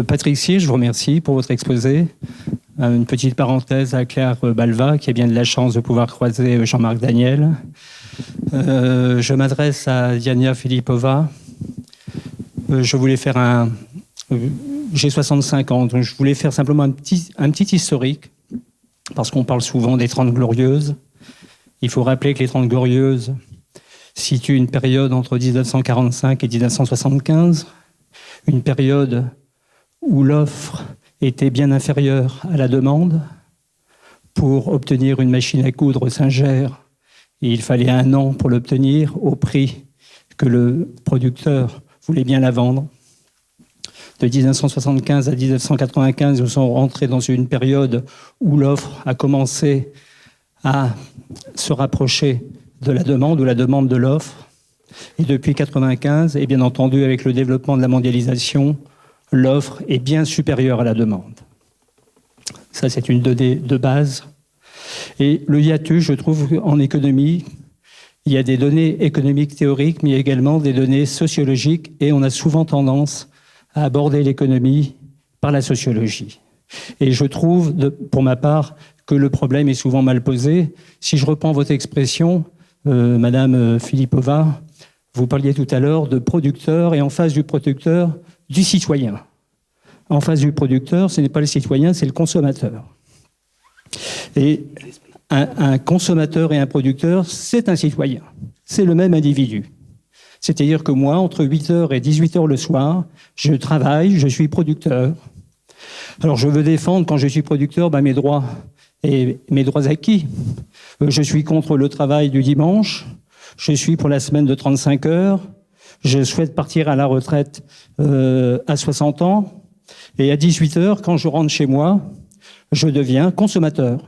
Patrick Cyr, je vous remercie pour votre exposé. Une petite parenthèse à Claire Balva, qui a bien de la chance de pouvoir croiser Jean-Marc Daniel. Je m'adresse à Diana Filipova. Je voulais faire j'ai 65 ans, donc je voulais faire simplement un petit historique, parce qu'on parle souvent des 30 Glorieuses. Il faut rappeler que les 30 Glorieuses situent une période entre 1945 et 1975, une période où l'offre était bien inférieure à la demande. Pour obtenir une machine à coudre Singer, il fallait 1 an pour l'obtenir au prix que le producteur voulait bien la vendre. De 1975 à 1995, nous sommes rentrés dans une période où l'offre a commencé à se rapprocher de la demande ou la demande de l'offre. Et depuis 1995, et bien entendu avec le développement de la mondialisation, l'offre est bien supérieure à la demande. Ça, c'est une donnée de base. Et le hiatus, je trouve, en économie, il y a des données économiques théoriques, mais il y a également des données sociologiques, et on a souvent tendance à aborder l'économie par la sociologie. Et je trouve, pour ma part, que le problème est souvent mal posé. Si je reprends votre expression, Madame Filipova, vous parliez tout à l'heure de producteur, et en face du producteur, du citoyen. En face du producteur, ce n'est pas le citoyen, c'est le consommateur. Et un consommateur et un producteur, c'est un citoyen. C'est le même individu. C'est-à-dire que moi, entre 8h et 18h le soir, je travaille, je suis producteur. Alors je veux défendre, quand je suis producteur, mes droits et mes droits acquis. Je suis contre le travail du dimanche, je suis pour la semaine de 35 heures, je souhaite partir à la retraite à 60 ans, et à 18h, quand je rentre chez moi, je deviens consommateur.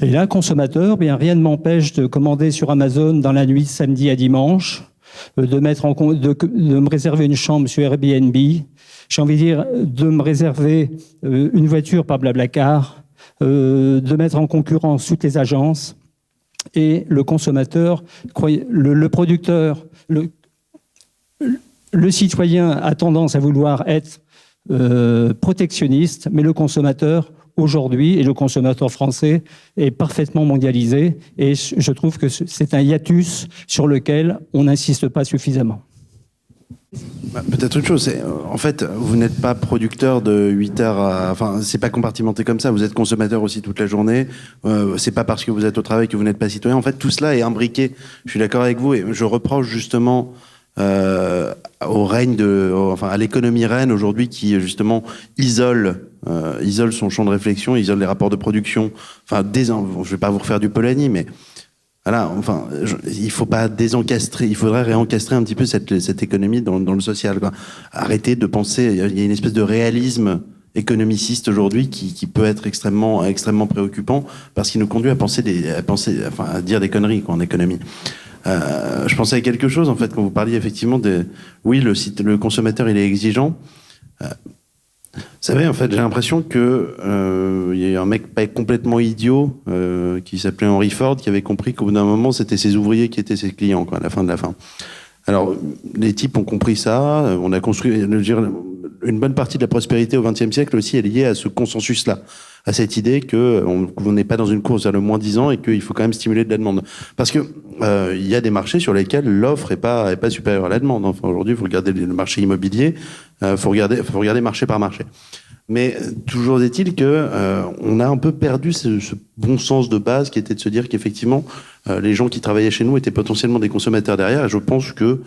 Et là, consommateur, rien ne m'empêche de commander sur Amazon dans la nuit de samedi à dimanche, de me réserver une chambre sur Airbnb, j'ai envie de dire de me réserver une voiture par Blablacar, de mettre en concurrence toutes les agences, et le consommateur, le producteur, le citoyen a tendance à vouloir être protectionniste, mais le consommateur, aujourd'hui, et le consommateur français, est parfaitement mondialisé, et je trouve que c'est un hiatus sur lequel on n'insiste pas suffisamment. Peut-être une chose, en fait, vous n'êtes pas producteur de 8 heures enfin, c'est pas compartimenté comme ça, vous êtes consommateur aussi toute la journée, c'est pas parce que vous êtes au travail que vous n'êtes pas citoyen, en fait, tout cela est imbriqué, je suis d'accord avec vous, et je reproche justement au règne à l'économie reine aujourd'hui qui justement isole son champ de réflexion, isole les rapports de production. Enfin, je vais pas vous refaire du Polanyi, mais voilà. Enfin, il faut pas désencastrer. Il faudrait réencastrer un petit peu cette économie dans le social, quoi. Arrêter de penser. Il y a une espèce de réalisme économiciste aujourd'hui qui peut être extrêmement préoccupant parce qu'il nous conduit à dire des conneries, quoi, en économie. Je pensais à quelque chose, en fait, quand vous parliez effectivement oui, le consommateur, il est exigeant. Vous savez, en fait, j'ai l'impression que y a eu un mec pas complètement idiot qui s'appelait Henry Ford qui avait compris qu'au bout d'un moment, c'était ses ouvriers qui étaient ses clients, quoi, à la fin de la fin. Alors, les types ont compris ça. On a construit, une bonne partie de la prospérité au XXe siècle aussi est liée à ce consensus-là, à cette idée qu'on n'est pas dans une course vers le moins 10 ans et qu'il faut quand même stimuler de la demande. Parce que il y a des marchés sur lesquels l'offre est pas supérieure à la demande. Enfin, aujourd'hui, vous regardez le marché immobilier, faut regarder marché par marché. Mais toujours est-il que on a un peu perdu ce bon sens de base qui était de se dire qu'effectivement les gens qui travaillaient chez nous étaient potentiellement des consommateurs derrière. Et je pense que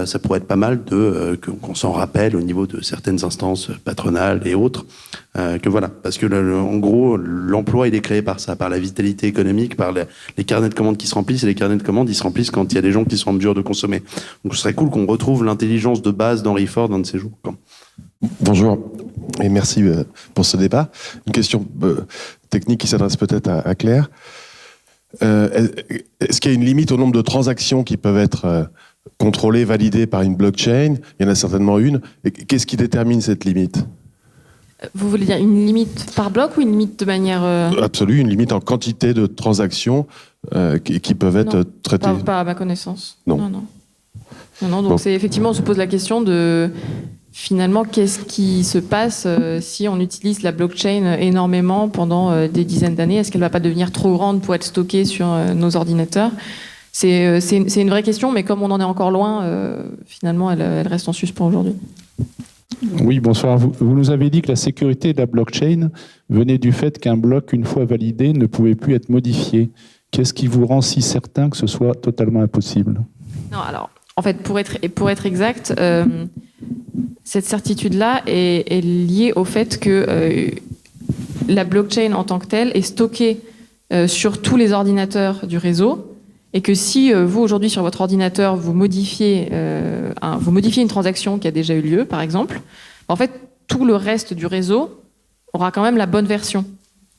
ça pourrait être pas mal qu'on s'en rappelle au niveau de certaines instances patronales et autres, que voilà, parce que en gros l'emploi il est créé par ça, par la vitalité économique, par les carnets de commandes qui se remplissent, et les carnets de commandes ils se remplissent quand il y a des gens qui sont en mesure de consommer. Donc ce serait cool qu'on retrouve l'intelligence de base d'Henry Ford un de ces jours, quoi. Bonjour et merci pour ce débat. Une question technique qui s'adresse peut-être à Claire. Est-ce qu'il y a une limite au nombre de transactions qui peuvent être contrôlée, validée par une blockchain? Il y en a certainement une. Et qu'est-ce qui détermine cette limite? Vous voulez dire une limite par bloc ou une limite de manière... Absolue, une limite en quantité de transactions qui peuvent être traitées. Pas à ma connaissance. Non. Donc bon. C'est effectivement, on se pose la question de finalement, qu'est-ce qui se passe si on utilise la blockchain énormément pendant des dizaines d'années? Est-ce qu'elle ne va pas devenir trop grande pour être stockée sur nos ordinateurs? C'est une vraie question, mais comme on en est encore loin, finalement, elle reste en suspens aujourd'hui. Oui, bonsoir. Vous nous avez dit que la sécurité de la blockchain venait du fait qu'un bloc, une fois validé, ne pouvait plus être modifié. Qu'est-ce qui vous rend si certain que ce soit totalement impossible? Non, alors, en fait, pour être exact, cette certitude-là est liée au fait que la blockchain en tant que telle est stockée sur tous les ordinateurs du réseau, et que si vous, aujourd'hui, sur votre ordinateur, vous modifiez une transaction qui a déjà eu lieu, par exemple, en fait, tout le reste du réseau aura quand même la bonne version.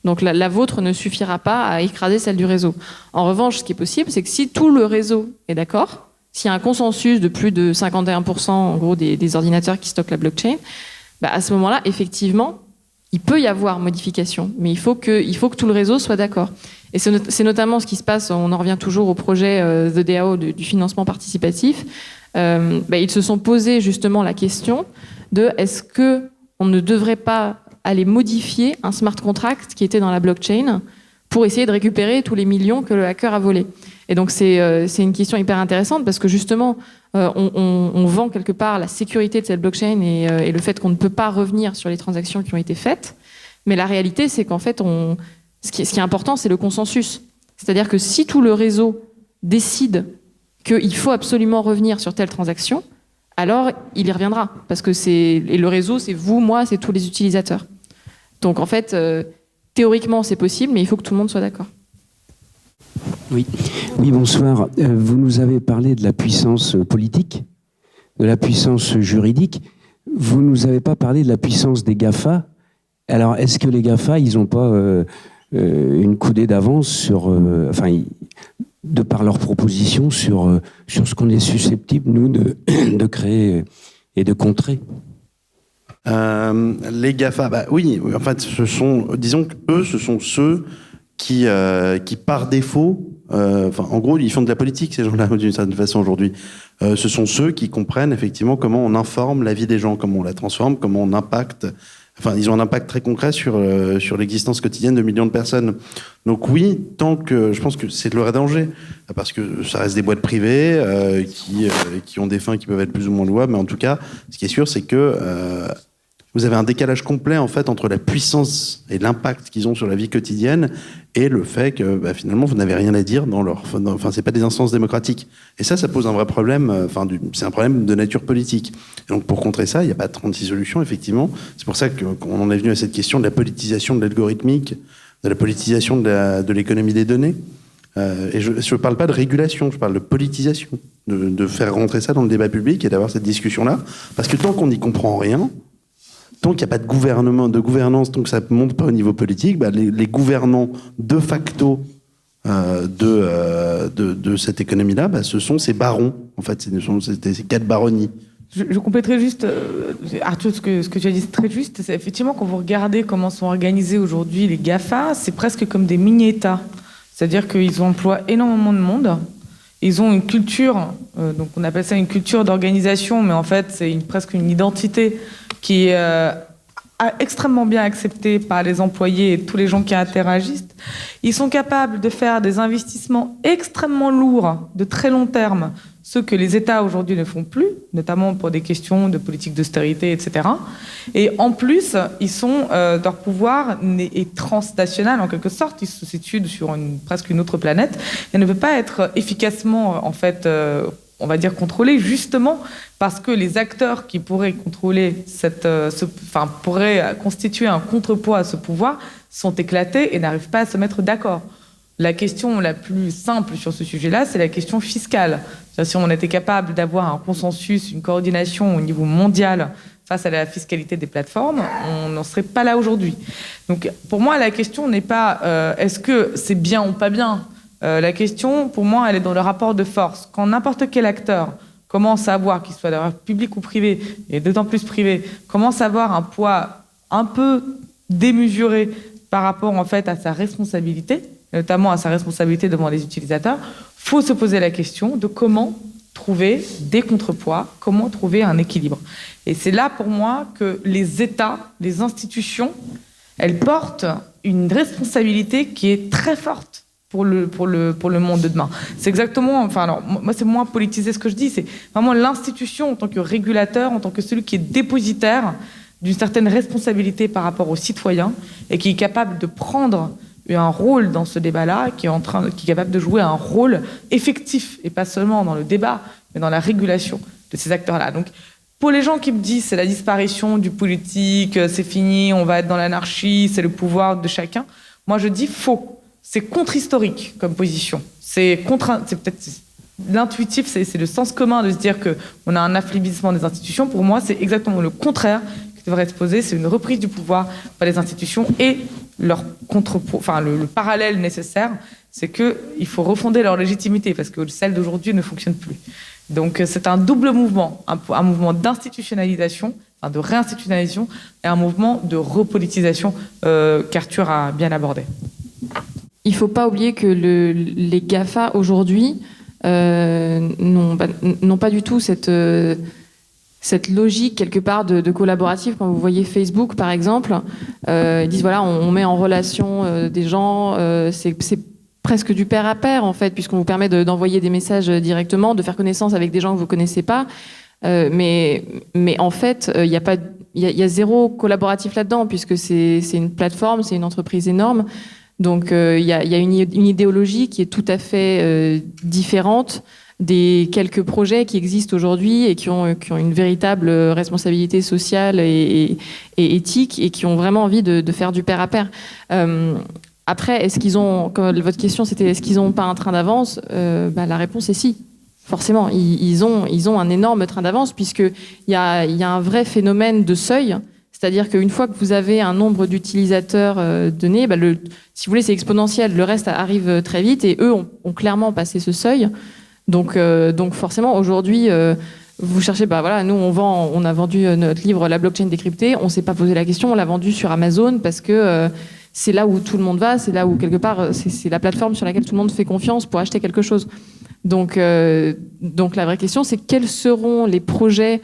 Donc la vôtre ne suffira pas à écraser celle du réseau. En revanche, ce qui est possible, c'est que si tout le réseau est d'accord, s'il y a un consensus de plus de 51% en gros des ordinateurs qui stockent la blockchain, à ce moment-là, effectivement, il peut y avoir modification, mais il faut que tout le réseau soit d'accord. Et c'est notamment ce qui se passe, on en revient toujours au projet The DAO du financement participatif. Ils se sont posé justement la question de est-ce qu'on ne devrait pas aller modifier un smart contract qui était dans la blockchain pour essayer de récupérer tous les millions que le hacker a volés. Et donc c'est une question hyper intéressante parce que justement on vend quelque part la sécurité de cette blockchain et le fait qu'on ne peut pas revenir sur les transactions qui ont été faites. Mais la réalité, c'est qu'en fait, ce qui est important, c'est le consensus. C'est-à-dire que si tout le réseau décide qu'il faut absolument revenir sur telle transaction, alors il y reviendra. Parce que et le réseau, c'est vous, moi, c'est tous les utilisateurs. Donc en fait, théoriquement, c'est possible, mais il faut que tout le monde soit d'accord. Oui, bonsoir. Vous nous avez parlé de la puissance politique, de la puissance juridique. Vous ne nous avez pas parlé de la puissance des GAFA. Alors, est-ce que les GAFA, ils n'ont pas une coudée d'avance sur, de par leurs propositions, sur ce qu'on est susceptible, nous, de créer et de contrer? Les GAFA, oui, en fait, disons qu'eux, ce sont ceux qui par défaut, en gros, ils font de la politique, ces gens-là, d'une certaine façon, aujourd'hui. Ce sont ceux qui comprennent, effectivement, comment on informe la vie des gens, comment on la transforme, comment on impacte. Enfin, ils ont un impact très concret sur l'existence quotidienne de millions de personnes. Donc oui, tant que... Je pense que c'est le vrai danger, parce que ça reste des boîtes privées qui ont des fins qui peuvent être plus ou moins louables, mais en tout cas, ce qui est sûr, c'est que vous avez un décalage complet, en fait, entre la puissance et l'impact qu'ils ont sur la vie quotidienne et le fait que, finalement, vous n'avez rien à dire dans leur... Enfin, c'est pas des instances démocratiques. Et ça pose un vrai problème, c'est un problème de nature politique. Et donc, pour contrer ça, il n'y a pas 36 solutions, effectivement. C'est pour ça qu'on en est venu à cette question de la politisation de l'algorithmique, de la politisation de l'économie des données. Et je ne parle pas de régulation, je parle de politisation, de faire rentrer ça dans le débat public et d'avoir cette discussion-là. Parce que tant qu'on n'y comprend rien, tant qu'il n'y a pas de gouvernance, tant que ça ne monte pas au niveau politique, les gouvernants de facto de cette économie-là, ce sont ces barons. En fait, c'est ces quatre baronnies. Je compléterai juste, Arthur, ce que tu as dit, c'est très juste. C'est effectivement, quand vous regardez comment sont organisés aujourd'hui les GAFA, c'est presque comme des mini-États. C'est-à-dire qu'ils emploient énormément de monde. Ils ont une culture, donc on appelle ça une culture d'organisation, mais en fait, c'est presque une identité qui est extrêmement bien acceptée par les employés et tous les gens qui interagissent. Ils sont capables de faire des investissements extrêmement lourds, de très long terme, ce que les États aujourd'hui ne font plus, notamment pour des questions de politique d'austérité, etc. Et en plus, leur pouvoir est transnational en quelque sorte. Ils se situent sur presque une autre planète et ne peut pas être efficacement, en fait, on va dire contrôlé, justement parce que les acteurs qui pourraient contrôler pourraient constituer un contrepoids à ce pouvoir sont éclatés et n'arrivent pas à se mettre d'accord. La question la plus simple sur ce sujet-là, c'est la question fiscale. C'est-à-dire, si on était capable d'avoir un consensus, une coordination au niveau mondial face à la fiscalité des plateformes, on n'en serait pas là aujourd'hui. Donc, pour moi, la question n'est pas est-ce que c'est bien ou pas bien. La question, pour moi, elle est dans le rapport de force. Quand n'importe quel acteur commence à avoir, qu'il soit d'ailleurs public ou privé, et d'autant plus privé, commence à avoir un poids un peu démesuré par rapport en fait à sa responsabilité, notamment à sa responsabilité devant les utilisateurs, il faut se poser la question de comment trouver des contrepoids, comment trouver un équilibre. Et c'est là pour moi que les États, les institutions, elles portent une responsabilité qui est très forte pour le monde de demain. C'est exactement, enfin alors moi c'est moins politisé ce que je dis, c'est vraiment l'institution en tant que régulateur, en tant que celui qui est dépositaire d'une certaine responsabilité par rapport aux citoyens et qui est capable de prendre un rôle dans ce débat-là, qui est capable de jouer un rôle effectif et pas seulement dans le débat, mais dans la régulation de ces acteurs-là. Donc pour les gens qui me disent c'est la disparition du politique, c'est fini, on va être dans l'anarchie, c'est le pouvoir de chacun, moi je dis faux. C'est contre-historique comme position. C'est peut-être l'intuitif, c'est le sens commun de se dire qu'on a un affaiblissement des institutions. Pour moi, c'est exactement le contraire qui devrait être posé. C'est une reprise du pouvoir par les institutions et leur le parallèle nécessaire, c'est qu'il faut refonder leur légitimité parce que celle d'aujourd'hui ne fonctionne plus. Donc c'est un double mouvement, un mouvement d'institutionnalisation, de réinstitutionnalisation et un mouvement de repolitisation qu'Arthur a bien abordé. Il ne faut pas oublier que les GAFA aujourd'hui n'ont pas du tout cette logique quelque part de collaborative. Quand vous voyez Facebook par exemple, ils disent voilà, on met en relation des gens, c'est presque du pair à pair en fait, puisqu'on vous permet d'envoyer des messages directement, de faire connaissance avec des gens que vous ne connaissez pas. Mais en fait, il y a zéro collaboratif là-dedans, puisque c'est une plateforme, c'est une entreprise énorme. Donc il y a une idéologie qui est tout à fait différente des quelques projets qui existent aujourd'hui et qui ont une véritable responsabilité sociale et éthique et qui ont vraiment envie de faire du pair à pair. Après, est-ce qu'ils ont, comme votre question c'était est-ce qu'ils n'ont pas un train d'avance, la réponse est si. Forcément, ils ont un énorme train d'avance puisqu'il y a un vrai phénomène de seuil. C'est-à-dire qu'une fois que vous avez un nombre d'utilisateurs donné, si vous voulez, c'est exponentiel. Le reste arrive très vite et eux ont clairement passé ce seuil. Donc forcément, aujourd'hui, vous cherchez, nous, on a vendu notre livre La blockchain décryptée. On ne s'est pas posé la question, on l'a vendu sur Amazon parce que c'est là où tout le monde va, c'est là où, quelque part, c'est la plateforme sur laquelle tout le monde fait confiance pour acheter quelque chose. Donc la vraie question, c'est quels seront les projets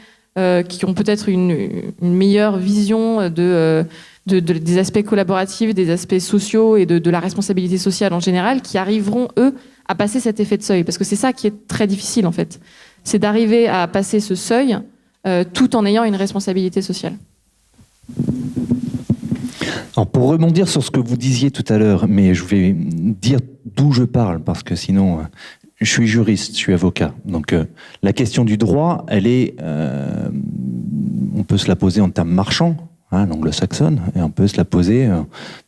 qui ont peut-être une meilleure vision des aspects collaboratifs, des aspects sociaux et de la responsabilité sociale en général, qui arriveront, eux, à passer cet effet de seuil. Parce que c'est ça qui est très difficile, en fait. C'est d'arriver à passer ce seuil tout en ayant une responsabilité sociale. Alors, pour rebondir sur ce que vous disiez tout à l'heure, mais je vais dire d'où je parle, parce que sinon... Je suis juriste, je suis avocat. Donc la question du droit, elle est, on peut se la poser en termes marchands, l'anglo-saxonne, et on peut se la poser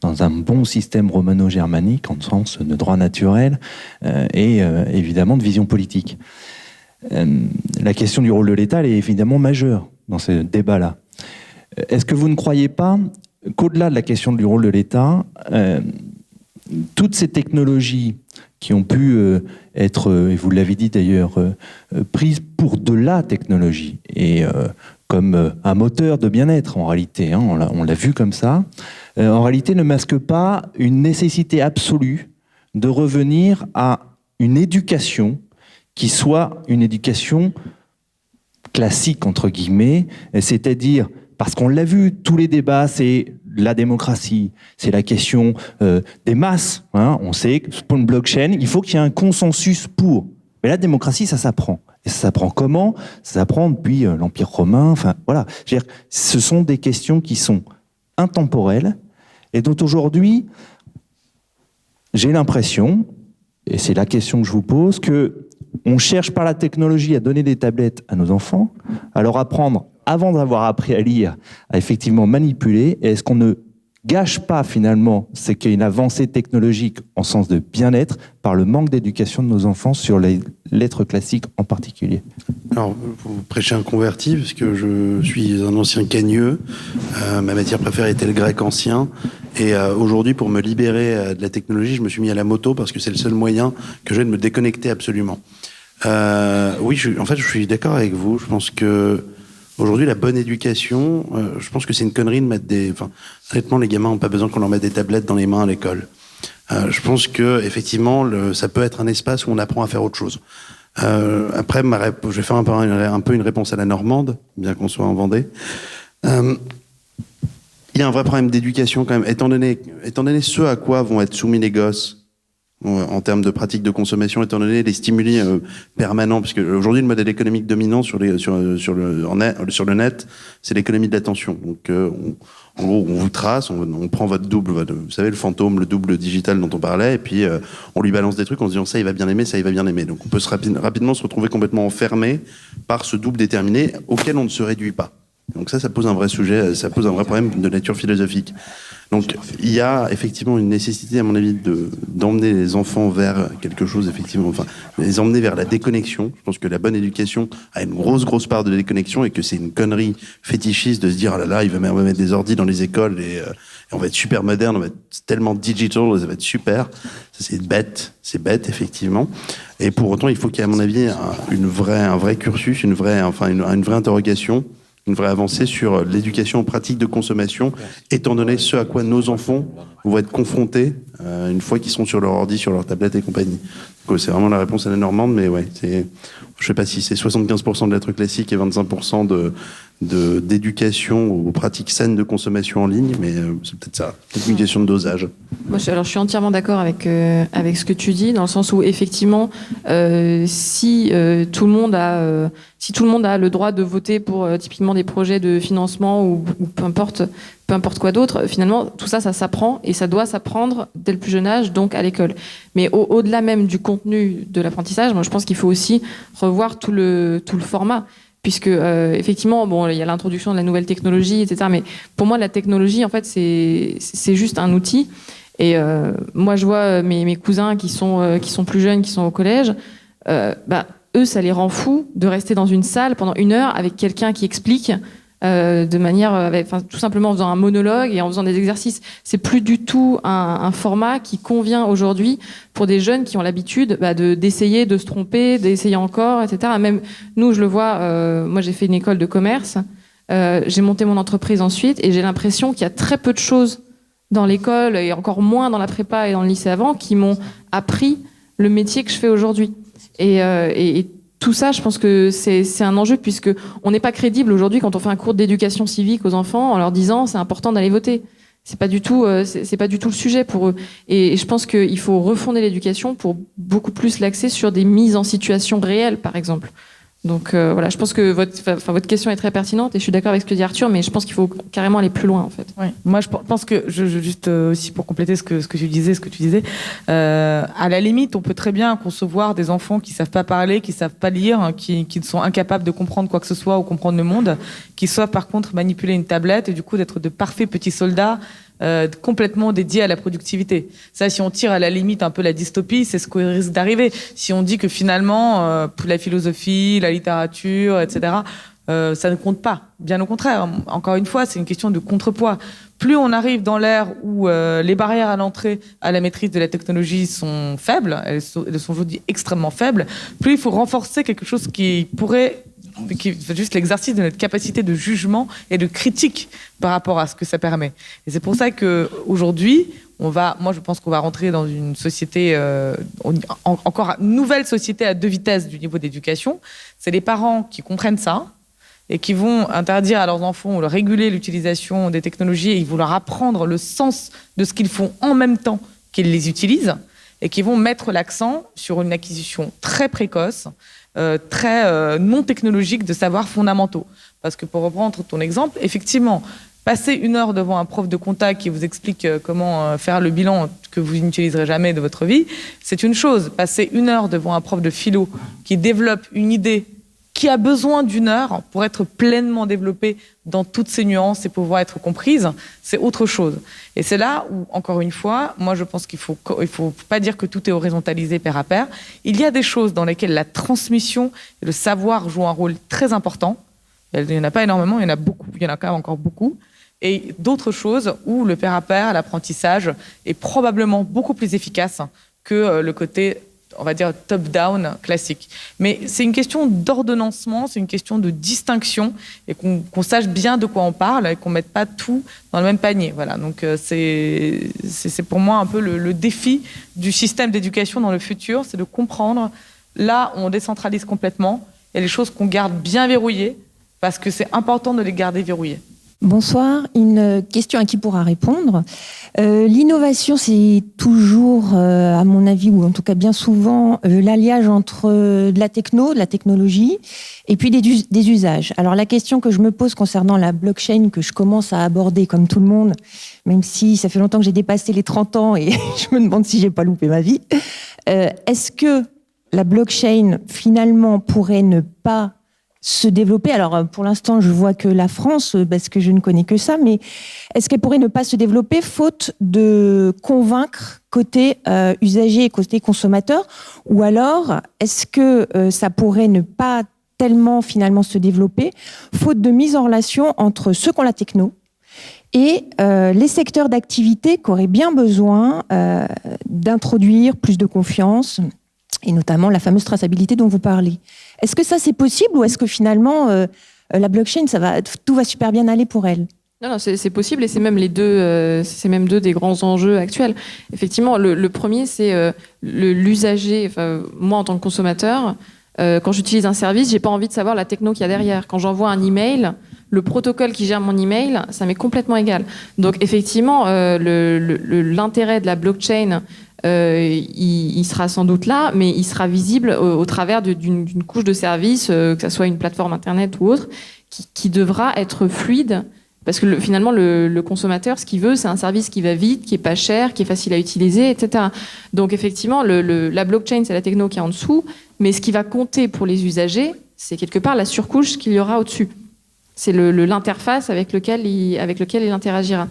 dans un bon système romano-germanique, en sens de droit naturel et évidemment de vision politique. La question du rôle de l'État, elle est évidemment majeure dans ce débat-là. Est-ce que vous ne croyez pas qu'au-delà de la question du rôle de l'État, toutes ces technologies qui ont pu être, et vous l'avez dit d'ailleurs, prises pour de la technologie et comme un moteur de bien-être en réalité, on l'a vu comme ça, en réalité ne masque pas une nécessité absolue de revenir à une éducation qui soit une éducation classique, entre guillemets, c'est-à-dire, parce qu'on l'a vu, tous les débats, c'est la démocratie, c'est la question des masses. On sait que pour une blockchain, il faut qu'il y ait un consensus pour. Mais la démocratie, ça s'apprend. Et ça s'apprend comment ? Ça s'apprend depuis l'Empire romain. Enfin, voilà. Je veux dire, ce sont des questions qui sont intemporelles et dont aujourd'hui, j'ai l'impression, et c'est la question que je vous pose, que on cherche par la technologie à donner des tablettes à nos enfants, à leur apprendre, avant d'avoir appris à lire, à effectivement manipuler. Et est-ce qu'on ne gâche pas finalement ce qu'est une avancée technologique en sens de bien-être par le manque d'éducation de nos enfants sur les lettres classiques en particulier ? Alors, vous prêchez un converti, parce que je suis un ancien cagneux. Ma matière préférée était le grec ancien. Et aujourd'hui, pour me libérer de la technologie, je me suis mis à la moto, parce que c'est le seul moyen que j'ai de me déconnecter absolument. Oui, je suis d'accord avec vous. Je pense que aujourd'hui, la bonne éducation, je pense que c'est une connerie de mettre honnêtement, les gamins n'ont pas besoin qu'on leur mette des tablettes dans les mains à l'école. Je pense que effectivement, ça peut être un espace où on apprend à faire autre chose. Après, je vais faire un peu une réponse à la normande, bien qu'on soit en Vendée. Il y a un vrai problème d'éducation quand même, étant donné ce à quoi vont être soumis les gosses en termes de pratiques de consommation, étant donné les stimuli permanents, parce qu'aujourd'hui le modèle économique dominant sur le net, c'est l'économie de l'attention. Donc en gros, on vous trace, on prend votre double, vous savez, le fantôme, le double digital dont on parlait, et puis on lui balance des trucs en se disant ça il va bien aimer, ça il va bien aimer. Donc on peut rapidement se retrouver complètement enfermé par ce double déterminé auquel on ne se réduit pas. Donc ça pose un vrai sujet, ça pose un vrai problème de nature philosophique. Donc il y a effectivement une nécessité, à mon avis, d'emmener les enfants vers quelque chose, effectivement, enfin, les emmener vers la déconnexion. Je pense que la bonne éducation a une grosse part de déconnexion et que c'est une connerie fétichiste de se dire, oh là là, on va mettre des ordis dans les écoles et on va être super moderne, on va être tellement digital, ça va être super. Ça, c'est bête, effectivement. Et pour autant, il faut qu'il y ait, à mon avis, un vrai cursus, une vraie interrogation, une vraie avancée sur l'éducation aux pratiques de consommation, étant donné ce à quoi nos enfants vont être confrontés une fois qu'ils sont sur leur ordi, sur leur tablette et compagnie. Donc, c'est vraiment la réponse à la normande, mais ouais, je sais pas si c'est 75% de lettres classiques et 25% d'éducation aux pratiques saines de consommation en ligne, mais c'est peut-être ça, peut-être une question de dosage. Moi, je suis entièrement d'accord avec ce que tu dis, dans le sens où effectivement, si tout le monde a le droit de voter pour typiquement des projets de financement ou peu importe quoi d'autre, finalement tout ça s'apprend et ça doit s'apprendre dès le plus jeune âge, donc à l'école. Mais au-delà même du contenu de l'apprentissage, moi je pense qu'il faut aussi revoir tout le format. Puisque effectivement, bon, il y a l'introduction de la nouvelle technologie, etc. Mais pour moi, la technologie, en fait, c'est juste un outil. Et moi, je vois mes cousins qui sont plus jeunes, qui sont au collège. Eux, ça les rend fous de rester dans une salle pendant 1 heure avec quelqu'un qui explique de manière, tout simplement en faisant un monologue et en faisant des exercices. C'est plus du tout un format qui convient aujourd'hui pour des jeunes qui ont l'habitude d'essayer, de se tromper, d'essayer encore, etc. Même nous, je le vois, moi j'ai fait une école de commerce, j'ai monté mon entreprise ensuite et j'ai l'impression qu'il y a très peu de choses dans l'école et encore moins dans la prépa et dans le lycée avant qui m'ont appris le métier que je fais aujourd'hui. Et tout ça, je pense que c'est un enjeu puisque on n'est pas crédible aujourd'hui quand on fait un cours d'éducation civique aux enfants en leur disant c'est important d'aller voter. C'est pas du tout le sujet pour eux. Et je pense qu'il faut refonder l'éducation pour beaucoup plus l'axer sur des mises en situation réelles, par exemple. Donc voilà, je pense que votre question est très pertinente et je suis d'accord avec ce que dit Arthur, mais je pense qu'il faut carrément aller plus loin en fait. Oui. Moi, je pense que juste aussi pour compléter ce que tu disais, à la limite, on peut très bien concevoir des enfants qui savent pas parler, qui savent pas lire, qui sont incapables de comprendre quoi que ce soit ou comprendre le monde, qui savent par contre manipuler une tablette et du coup d'être de parfaits petits soldats. Complètement dédié à la productivité. Ça, si on tire à la limite un peu la dystopie, c'est ce qui risque d'arriver. Si on dit que finalement, pour la philosophie, la littérature, etc., ça ne compte pas. Bien au contraire. Encore une fois, c'est une question de contrepoids. Plus on arrive dans l'ère où les barrières à l'entrée à la maîtrise de la technologie sont faibles, elles sont aujourd'hui extrêmement faibles, plus il faut renforcer quelque chose qui est juste l'exercice de notre capacité de jugement et de critique par rapport à ce que ça permet. Et c'est pour ça qu'aujourd'hui, moi je pense qu'on va rentrer dans une société, encore une nouvelle société à 2 vitesses du niveau d'éducation. C'est les parents qui comprennent ça et qui vont interdire à leurs enfants ou leur réguler l'utilisation des technologies et ils vont leur apprendre le sens de ce qu'ils font en même temps qu'ils les utilisent et qui vont mettre l'accent sur une acquisition très précoce, très non technologique de savoirs fondamentaux. Parce que pour reprendre ton exemple, effectivement, passer 1 heure devant un prof de compta qui vous explique comment faire le bilan que vous n'utiliserez jamais de votre vie, c'est une chose. Passer 1 heure devant un prof de philo qui développe une idée qui a besoin d'1 heure pour être pleinement développée dans toutes ses nuances et pouvoir être comprise, c'est autre chose. Et c'est là où, encore une fois, moi je pense qu'il faut pas dire que tout est horizontalisé pair à pair. Il y a des choses dans lesquelles la transmission et le savoir jouent un rôle très important. Il n'y en a pas énormément, il y en a beaucoup, il y en a quand même encore beaucoup. Et d'autres choses où le pair à pair, l'apprentissage, est probablement beaucoup plus efficace que le côté, on va dire, top-down classique. Mais c'est une question d'ordonnancement, c'est une question de distinction et qu'on sache bien de quoi on parle et qu'on ne mette pas tout dans le même panier. Voilà. Donc c'est pour moi un peu le défi du système d'éducation dans le futur, c'est de comprendre là, on décentralise complètement. Il y a les choses qu'on garde bien verrouillées, parce que c'est important de les garder verrouillées. Bonsoir, une question à qui pourra répondre. L'innovation, c'est toujours, à mon avis, ou en tout cas bien souvent, l'alliage entre de la technologie, et puis des usages. Alors la question que je me pose concernant la blockchain, que je commence à aborder comme tout le monde, même si ça fait longtemps que j'ai dépassé les 30 ans et je me demande si j'ai pas loupé ma vie, est-ce que la blockchain, finalement, pourrait ne pas se développer? Alors, pour l'instant, je vois que la France, parce que je ne connais que ça, mais est-ce qu'elle pourrait ne pas se développer faute de convaincre côté usager et côté consommateur? Ou alors, est-ce que ça pourrait ne pas tellement, finalement, se développer faute de mise en relation entre ceux qui ont la techno et les secteurs d'activité qui auraient bien besoin d'introduire plus de confiance, et notamment la fameuse traçabilité dont vous parlez. Est-ce que ça, c'est possible, ou est-ce que finalement, la blockchain, tout va super bien aller pour elle? Non, c'est possible, et c'est même deux des grands enjeux actuels. Effectivement, le premier, c'est l'usager. Enfin, moi, en tant que consommateur, quand j'utilise un service, j'ai pas envie de savoir la techno qu'il y a derrière. Quand j'envoie un email, le protocole qui gère mon email, ça m'est complètement égal. Donc, effectivement, l'intérêt de la blockchain, il sera sans doute là, mais il sera visible au travers d'une couche de services, que ce soit une plateforme internet ou autre, qui devra être fluide, parce que finalement le consommateur, ce qu'il veut, c'est un service qui va vite, qui est pas cher, qui est facile à utiliser, etc. Donc effectivement, la blockchain, c'est la techno qui est en dessous, mais ce qui va compter pour les usagers, c'est quelque part la surcouche qu'il y aura au-dessus. C'est l'interface avec lequel il interagira.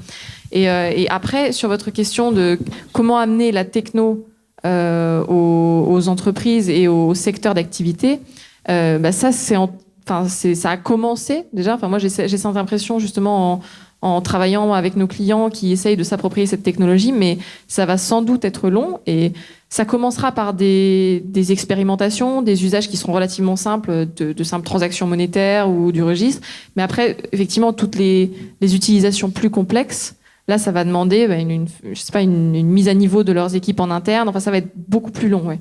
Et après, sur votre question de comment amener la techno aux entreprises et aux secteurs d'activité, ça, ça a commencé déjà. Enfin, moi, j'ai cette impression justement en travaillant avec nos clients qui essayent de s'approprier cette technologie, mais ça va sans doute être long, et ça commencera par des expérimentations, des usages qui seront relativement simples, de simples transactions monétaires ou du registre. Mais après, effectivement, toutes les utilisations plus complexes, là, ça va demander une mise à niveau de leurs équipes en interne. Enfin, ça va être beaucoup plus long, ouais.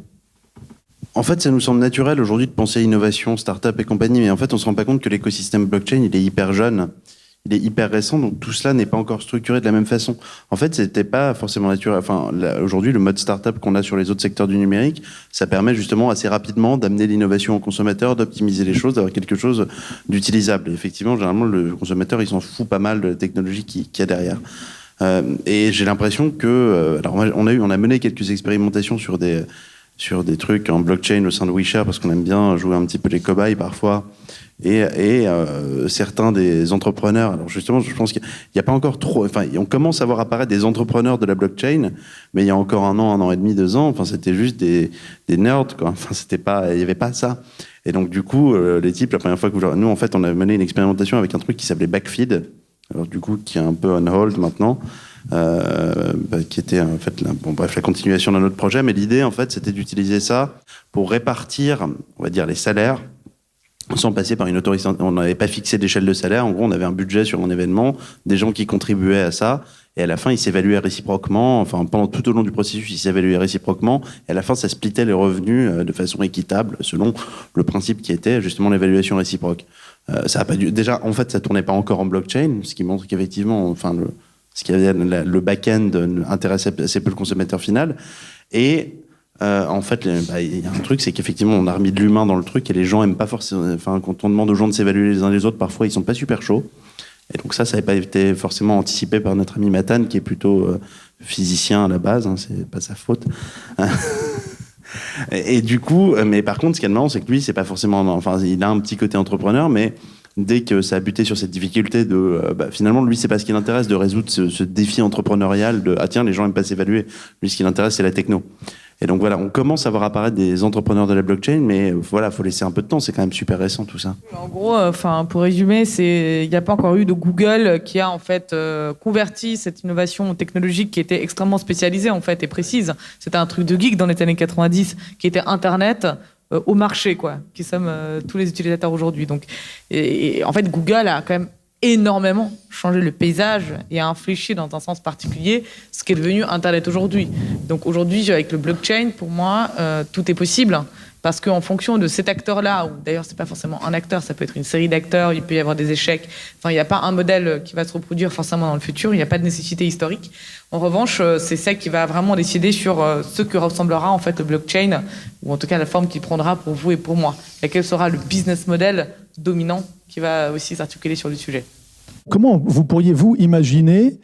En fait, ça nous semble naturel aujourd'hui de penser à innovation, start-up et compagnie, mais en fait, on se rend pas compte que l'écosystème blockchain, il est hyper jeune, il est hyper récent, donc tout cela n'est pas encore structuré de la même façon. En fait, c'était pas forcément naturel. Enfin, aujourd'hui, le mode start-up qu'on a sur les autres secteurs du numérique, ça permet justement assez rapidement d'amener l'innovation au consommateur, d'optimiser les choses, d'avoir quelque chose d'utilisable. Et effectivement, généralement, le consommateur, il s'en fout pas mal de la technologie qu'il y a derrière. Et j'ai l'impression que, alors on a mené quelques expérimentations sur des trucs en blockchain au sein de WeShare, parce qu'on aime bien jouer un petit peu les cobayes parfois. Et certains des entrepreneurs, alors justement, je pense qu'il n'y a pas encore trop, enfin, on commence à voir apparaître des entrepreneurs de la blockchain, mais il y a encore un an et demi, 2 ans, enfin, c'était juste des nerds, quoi. Enfin, il n'y avait pas ça. Et donc, du coup, les types, la première fois nous, en fait, on a mené une expérimentation avec un truc qui s'appelait Backfeed, alors du coup, qui est un peu on hold maintenant, qui était en fait la continuation d'un autre projet, mais l'idée, en fait, c'était d'utiliser ça pour répartir, on va dire, les salaires, sans passer par une autorisation. On n'avait pas fixé d'échelle de salaire. En gros, on avait un budget sur un événement, des gens qui contribuaient à ça, et à la fin, ils s'évaluaient réciproquement. Enfin, tout au long du processus, ils s'évaluaient réciproquement, et à la fin, ça splitait les revenus de façon équitable, selon le principe qui était justement l'évaluation réciproque. Ça a pas dû... Déjà, en fait, ça tournait pas encore en blockchain, ce qui montre qu'effectivement, enfin, le back-end intéressait assez peu le consommateur final. Et en fait, il y a un truc, c'est qu'effectivement, on a remis de l'humain dans le truc, et les gens aiment pas forcément. Enfin, quand on demande aux gens de s'évaluer les uns les autres, parfois ils sont pas super chauds. Et donc ça n'avait pas été forcément anticipé par notre ami Matane, qui est plutôt physicien à la base. Hein, c'est pas sa faute. Et du coup, mais par contre, ce qui est marrant, c'est que lui, c'est pas forcément. Enfin, il a un petit côté entrepreneur, mais dès que ça a buté sur cette difficulté de, finalement, lui, c'est pas ce qui l'intéresse de résoudre ce défi entrepreneurial de tiens, les gens aiment pas s'évaluer. Lui, ce qui l'intéresse, c'est la techno. Et donc voilà, on commence à voir apparaître des entrepreneurs de la blockchain, mais voilà, faut laisser un peu de temps. C'est quand même super récent tout ça. En gros, pour résumer, il n'y a pas encore eu de Google qui a en fait converti cette innovation technologique qui était extrêmement spécialisée en fait et précise. C'était un truc de geek dans les années 90, qui était Internet au marché, quoi, qui sommes tous les utilisateurs aujourd'hui. Donc, et en fait, Google a quand même énormément changé le paysage et a infléchi dans un sens particulier ce qui est devenu Internet aujourd'hui. Donc aujourd'hui, avec le blockchain, pour moi, tout est possible. Parce qu'en fonction de cet acteur-là, ou d'ailleurs c'est pas forcément un acteur, ça peut être une série d'acteurs, il peut y avoir des échecs, enfin il n'y a pas un modèle qui va se reproduire forcément dans le futur, il n'y a pas de nécessité historique. En revanche, c'est ça qui va vraiment décider sur ce que ressemblera en fait le blockchain, ou en tout cas la forme qu'il prendra pour vous et pour moi. Et quel sera le business model dominant qui va aussi s'articuler sur le sujet. Comment vous pourriez-vous imaginer,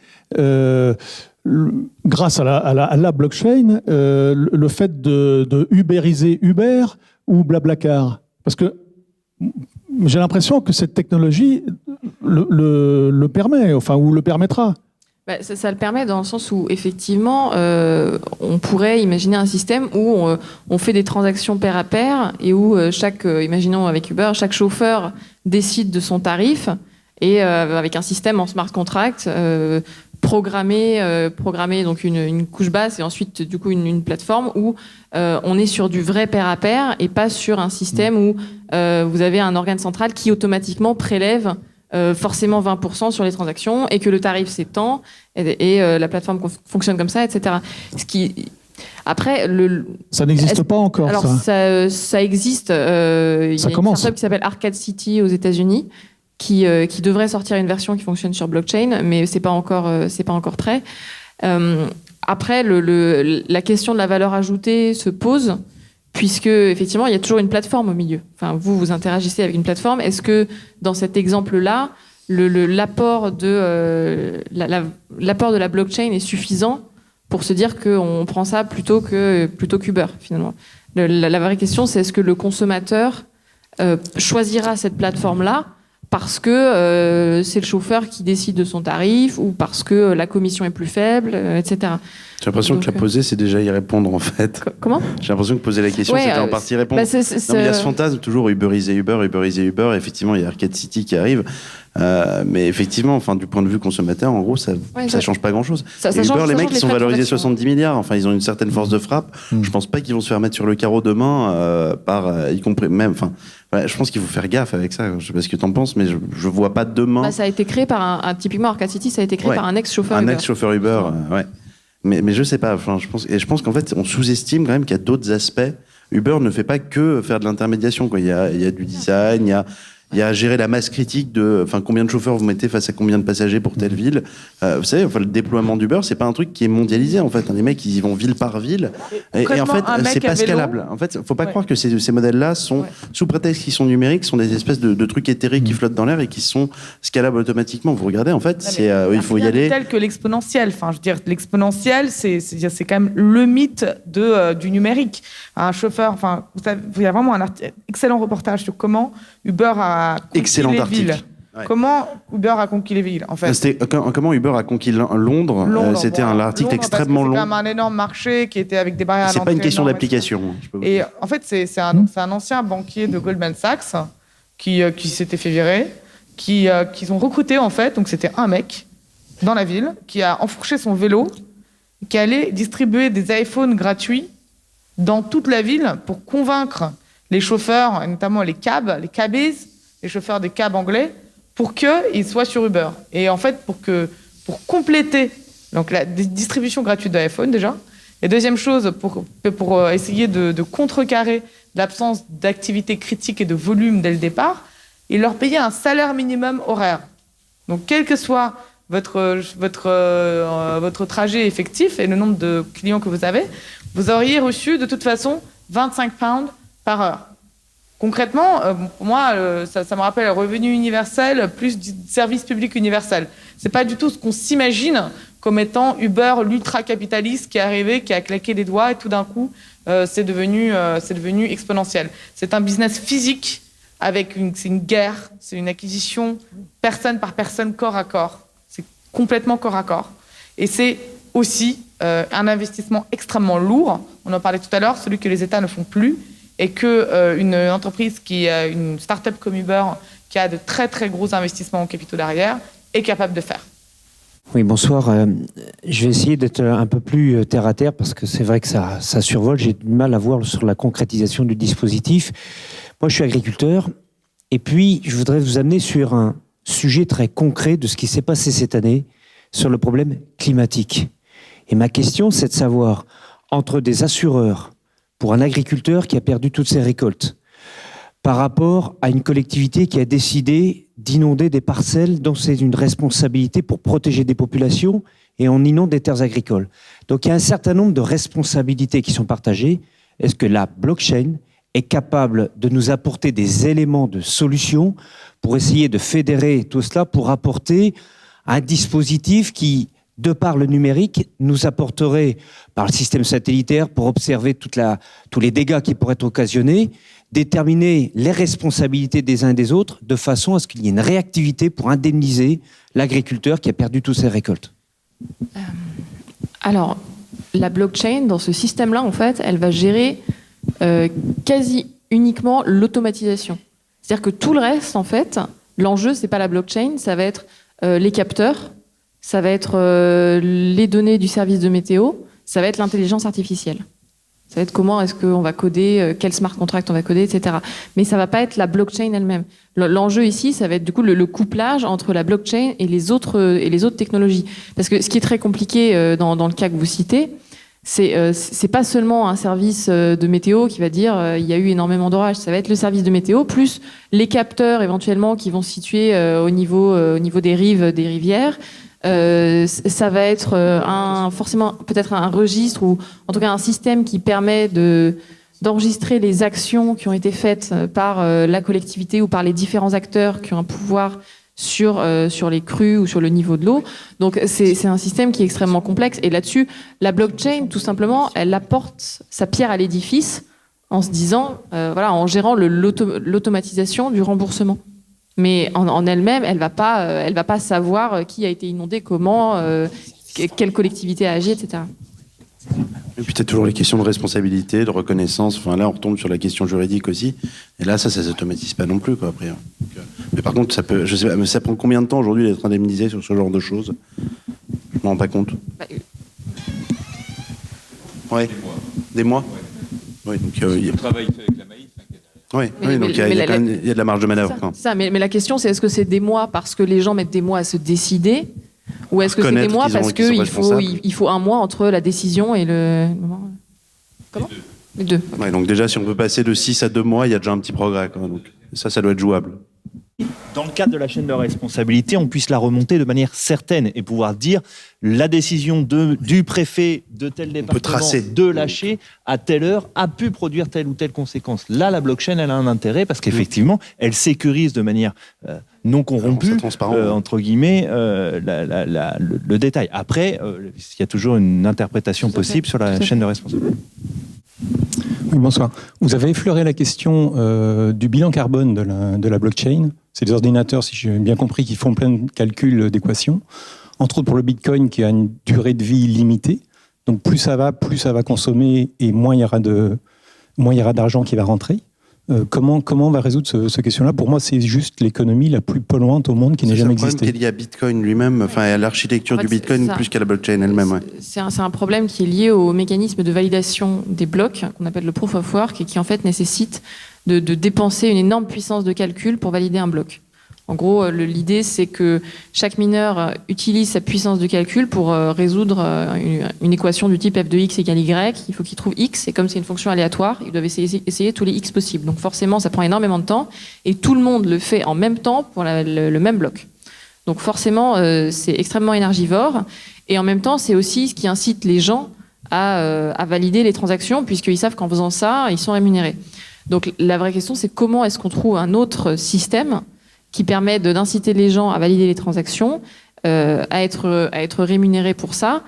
grâce à la blockchain, le fait de ubériser Uber ou Blablacar? Parce que j'ai l'impression que cette technologie le permet, enfin, ou le permettra. Ça le permet dans le sens où, effectivement, on pourrait imaginer un système où on fait des transactions pair à pair et où imaginons avec Uber, chaque chauffeur décide de son tarif et avec un système en smart contract programmer donc une couche basse et ensuite du coup une plateforme où on est sur du vrai pair à pair et pas sur un système où vous avez un organe central qui automatiquement prélève forcément 20% sur les transactions et que le tarif s'étend et la plateforme fonctionne comme ça, etc. Après, ça n'existe pas encore. Alors ça existe. Il y a une startup qui s'appelle Arcade City aux États-Unis qui devrait sortir une version qui fonctionne sur blockchain, mais c'est pas encore prêt. Après, la question de la valeur ajoutée se pose. Puisque, effectivement, il y a toujours une plateforme au milieu. Enfin, vous interagissez avec une plateforme. Est-ce que, dans cet exemple-là, l'apport de la blockchain est suffisant pour se dire qu'on prend ça plutôt qu'Uber, finalement? La vraie question, c'est est-ce que le consommateur choisira cette plateforme-là parce que c'est le chauffeur qui décide de son tarif ou parce que la commission est plus faible, etc. J'ai l'impression que la poser, c'est déjà y répondre, en fait. Comment ? J'ai l'impression que poser la question, c'était en partie répondre. Non, mais il y a ce fantasme, toujours uberiser Uber. Effectivement, il y a Arcade City qui arrive. Mais effectivement, enfin, du point de vue consommateur, en gros, ça change pas grand-chose. Uber, les mecs, ils sont valorisés 70 milliards. Enfin, ils ont une certaine force de frappe. Je pense pas qu'ils vont se faire mettre sur le carreau demain, y compris même. Enfin, je pense qu'il faut faire gaffe avec ça. Je sais pas ce que t'en penses, mais je vois pas demain. Ça a été créé par typiquement Arcade City, ça a été créé par un ex-chauffeur Uber. Un ex-chauffeur Uber, ouais. Mais je sais pas. Enfin, je pense qu'en fait, on sous-estime quand même qu'il y a d'autres aspects. Uber ne fait pas que faire de l'intermédiation, quoi. Il y a du design, il y a à gérer la masse critique de, enfin, combien de chauffeurs vous mettez face à combien de passagers pour telle ville. Vous savez, enfin, le déploiement d'Uber, c'est pas un truc qui est mondialisé, en fait. Les mecs, ils y vont ville par ville. Et en fait, c'est pas scalable. En fait, faut pas croire que ces modèles-là sont, sous prétexte qu'ils sont numériques, sont des espèces de trucs éthériques qui flottent dans l'air et qui sont scalables automatiquement. Vous regardez, en fait, il faut y aller. Tel que l'exponentiel. Enfin, je veux dire, l'exponentiel, c'est quand même le mythe du numérique. Un chauffeur, enfin, il y a vraiment un excellent reportage sur comment Uber a conquis les villes. Ouais. Comment Uber a conquis les villes, en fait. Comment Uber a conquis Londres. C'était un article extrêmement long. C'est quand même un énorme marché qui était avec des barrières à l'entrée. C'est pas une question d'application. Et en fait, c'est un ancien banquier de Goldman Sachs qui s'était fait virer, qu'ils ont recruté, en fait. Donc, c'était un mec dans la ville qui a enfourché son vélo, qui allait distribuer des iPhones gratuits dans toute la ville pour convaincre les chauffeurs, et notamment les cabbies, les chauffeurs des cabs anglais, pour qu'ils soient sur Uber. Et en fait, pour compléter donc, la distribution gratuite d'iPhone déjà, et deuxième chose, pour essayer de contrecarrer l'absence d'activité critique et de volume dès le départ, ils leur payaient un salaire minimum horaire. Donc, quel que soit votre trajet effectif et le nombre de clients que vous avez, vous auriez reçu de toute façon 25 pounds par heure. Concrètement, pour moi, ça me rappelle le revenu universel plus du service public universel. C'est pas du tout ce qu'on s'imagine comme étant Uber, l'ultra-capitaliste qui est arrivé, qui a claqué des doigts et tout d'un coup, c'est devenu exponentiel. C'est un business physique avec c'est une guerre, c'est une acquisition personne par personne, corps à corps. C'est complètement corps à corps. Et c'est aussi un investissement extrêmement lourd. On en parlait tout à l'heure, celui que les États ne font plus. Et qu'une entreprise une start-up comme Uber, qui a de très très gros investissements en capitaux derrière, est capable de faire. Oui, bonsoir. Je vais essayer d'être un peu plus terre à terre parce que c'est vrai que ça survole. J'ai du mal à voir sur la concrétisation du dispositif. Moi, je suis agriculteur et puis je voudrais vous amener sur un sujet très concret de ce qui s'est passé cette année sur le problème climatique. Et ma question, c'est de savoir, entre des assureurs pour un agriculteur qui a perdu toutes ses récoltes par rapport à une collectivité qui a décidé d'inonder des parcelles dont c'est une responsabilité pour protéger des populations et on inonde des terres agricoles. Donc il y a un certain nombre de responsabilités qui sont partagées. Est-ce que la blockchain est capable de nous apporter des éléments de solution pour essayer de fédérer tout cela, pour apporter un dispositif qui, de par le numérique, nous apporterait, par le système satellitaire, pour observer tous les dégâts qui pourraient être occasionnés, déterminer les responsabilités des uns et des autres, de façon à ce qu'il y ait une réactivité pour indemniser l'agriculteur qui a perdu toutes ses récoltes. Alors, la blockchain, dans ce système-là, en fait, elle va gérer quasi uniquement l'automatisation. C'est-à-dire que tout le reste, en fait, l'enjeu, c'est pas la blockchain, ça va être les capteurs, ça va être les données du service de météo, ça va être l'intelligence artificielle. Ça va être comment est-ce qu'on va coder, quel smart contract on va coder, etc. Mais ça va pas être la blockchain elle-même. L'enjeu ici, ça va être du coup le couplage entre la blockchain et les autres technologies. Parce que ce qui est très compliqué dans le cas que vous citez, c'est pas seulement un service de météo qui va dire il y a eu énormément d'orages. Ça va être le service de météo plus les capteurs éventuellement qui vont se situer au niveau des rives des rivières. Ça va être forcément peut-être un registre ou en tout cas un système qui permet d'enregistrer les actions qui ont été faites par la collectivité ou par les différents acteurs qui ont un pouvoir sur les crues ou sur le niveau de l'eau. Donc c'est un système qui est extrêmement complexe et là-dessus, la blockchain, tout simplement, elle apporte sa pierre à l'édifice en se disant, en gérant l'automatisation du remboursement. Mais en elle-même, elle va pas savoir qui a été inondé, comment, quelle collectivité a agi, etc. Et puis, tu as toujours les questions de responsabilité, de reconnaissance. Enfin, là, on retombe sur la question juridique aussi. Et là, ça s'automatise pas non plus, quoi, après. Donc, mais par contre, je sais pas, mais ça prend combien de temps aujourd'hui d'être indemnisé sur ce genre de choses? Je m'en rends pas compte. Ouais. Des mois. Oui, donc il y a le travail fait avec la maïf. Oui, donc il y a de la marge de manœuvre. Ça, mais la question, c'est est-ce que c'est des mois parce que les gens mettent des mois à se décider, ou est-ce que c'est des mois parce qu'il faut un mois entre la décision et le moment? Comment? Les deux. Okay. Ouais, donc déjà, si on peut passer de 6 à 2 mois, il y a déjà un petit progrès. Donc ça doit être jouable. Dans le cadre de la chaîne de responsabilité, on puisse la remonter de manière certaine et pouvoir dire la décision du préfet de tel département de lâcher à telle heure a pu produire telle ou telle conséquence. Là, la blockchain, elle a un intérêt parce qu'effectivement, elle sécurise de manière non corrompue, entre guillemets, le détail. Après, il y a toujours une interprétation possible sur la chaîne de responsabilité. Oui, bonsoir. Vous avez effleuré la question du bilan carbone de la blockchain. C'est des ordinateurs, si j'ai bien compris, qui font plein de calculs d'équations. Entre autres pour le Bitcoin, qui a une durée de vie limitée. Donc plus ça va consommer et moins il y aura d'argent qui va rentrer. Comment on va résoudre cette question-là? Pour moi, c'est juste l'économie la plus polluante au monde qui n'ait jamais existé. C'est un problème qui est lié à Bitcoin lui-même, enfin à l'architecture du Bitcoin plus qu'à la blockchain elle-même. Ouais. C'est un problème qui est lié au mécanisme de validation des blocs, qu'on appelle le proof of work, et qui en fait nécessite de dépenser une énorme puissance de calcul pour valider un bloc. En gros, l'idée, c'est que chaque mineur utilise sa puissance de calcul pour résoudre une équation du type f de x égale y. Il faut qu'il trouve x, et comme c'est une fonction aléatoire, ils doivent essayer tous les x possibles. Donc forcément, ça prend énormément de temps, et tout le monde le fait en même temps pour le même bloc. Donc forcément, c'est extrêmement énergivore, et en même temps, c'est aussi ce qui incite les gens à valider les transactions, puisqu'ils savent qu'en faisant ça, ils sont rémunérés. Donc la vraie question, c'est comment est-ce qu'on trouve un autre système qui permet d'inciter les gens à valider les transactions, à être rémunérés pour ça,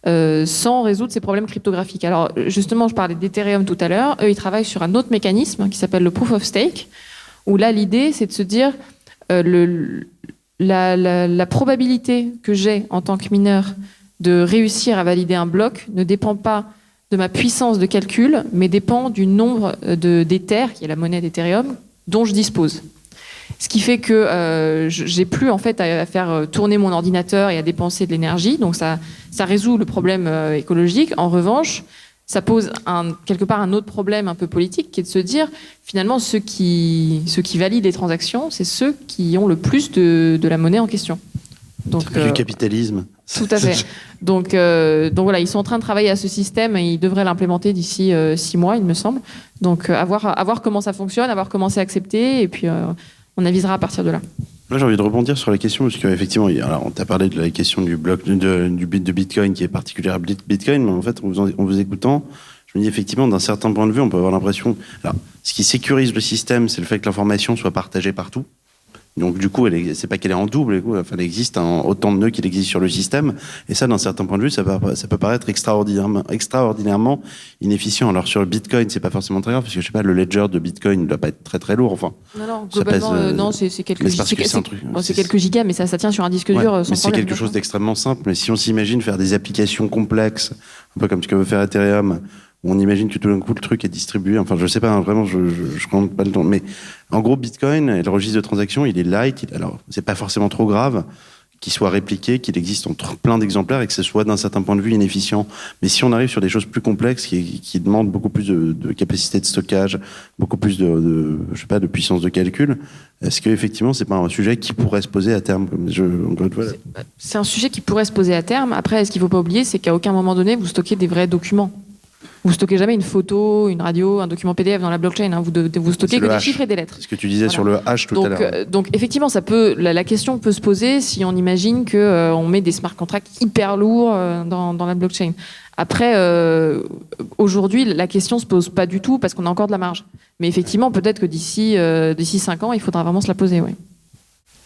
sans résoudre ces problèmes cryptographiques. Alors justement, je parlais d'Ethereum tout à l'heure. Eux, ils travaillent sur un autre mécanisme qui s'appelle le proof of stake, où là, l'idée, c'est de se dire la probabilité que j'ai en tant que mineur de réussir à valider un bloc ne dépend pas de ma puissance de calcul, mais dépend du nombre d'Ether, qui est la monnaie d'Ethereum, dont je dispose. Ce qui fait que j'ai plus en fait à faire tourner mon ordinateur et à dépenser de l'énergie. Donc ça résout le problème écologique. En revanche, ça pose quelque part un autre problème un peu politique, qui est de se dire finalement ceux qui valident les transactions, c'est ceux qui ont le plus de la monnaie en question. Donc du capitalisme. Tout à fait. Donc voilà, ils sont en train de travailler à ce système et ils devraient l'implémenter d'ici 6 mois, il me semble. Donc à voir comment ça fonctionne, à voir comment c'est accepté, et puis on avisera à partir de là. Moi, j'ai envie de rebondir sur la question, parce qu'effectivement, alors, on t'a parlé de la question du bloc de Bitcoin qui est particulière à Bitcoin, mais en fait, en vous écoutant, je me dis effectivement, d'un certain point de vue, on peut avoir l'impression. Alors, ce qui sécurise le système, c'est le fait que l'information soit partagée partout. Donc, du coup, c'est pas qu'elle est en double, enfin, elle existe autant de nœuds qu'il existe sur le système. Et ça, d'un certain point de vue, ça peut paraître extraordinairement inefficient. Alors, sur le Bitcoin, c'est pas forcément très grave, parce que je sais pas, le ledger de Bitcoin ne doit pas être très très lourd. Enfin, non, globalement, non, c'est quelques gigas, mais ça tient sur un disque dur sans problème. C'est quelque chose d'extrêmement simple. Mais si on s'imagine faire des applications complexes, un peu comme ce que veut faire Ethereum, où on imagine que tout d'un coup le truc est distribué. Enfin, je sais pas, hein, vraiment, je compte pas le temps. Mais en gros, Bitcoin et le registre de transactions, il est light. Alors, c'est pas forcément trop grave qu'il soit répliqué, qu'il existe en plein d'exemplaires et que ce soit d'un certain point de vue inefficient. Mais si on arrive sur des choses plus complexes qui demandent beaucoup plus de capacité de stockage, beaucoup plus de puissance de calcul, est-ce que effectivement c'est pas un sujet qui pourrait se poser à terme? C'est un sujet qui pourrait se poser à terme. Après, ce qu'il faut pas oublier, c'est qu'à aucun moment donné, vous stockez des vrais documents. Vous stockez jamais une photo, une radio, un document PDF dans la blockchain. Hein. Vous stockez que des chiffres et des lettres. C'est ce que tu disais sur le hash tout à l'heure. Donc effectivement, la question peut se poser si on imagine que on met des smart contracts hyper lourds dans la blockchain. Après, aujourd'hui, la question se pose pas du tout parce qu'on a encore de la marge. Mais effectivement, peut-être que d'ici 5 ans, il faudra vraiment se la poser. Ouais.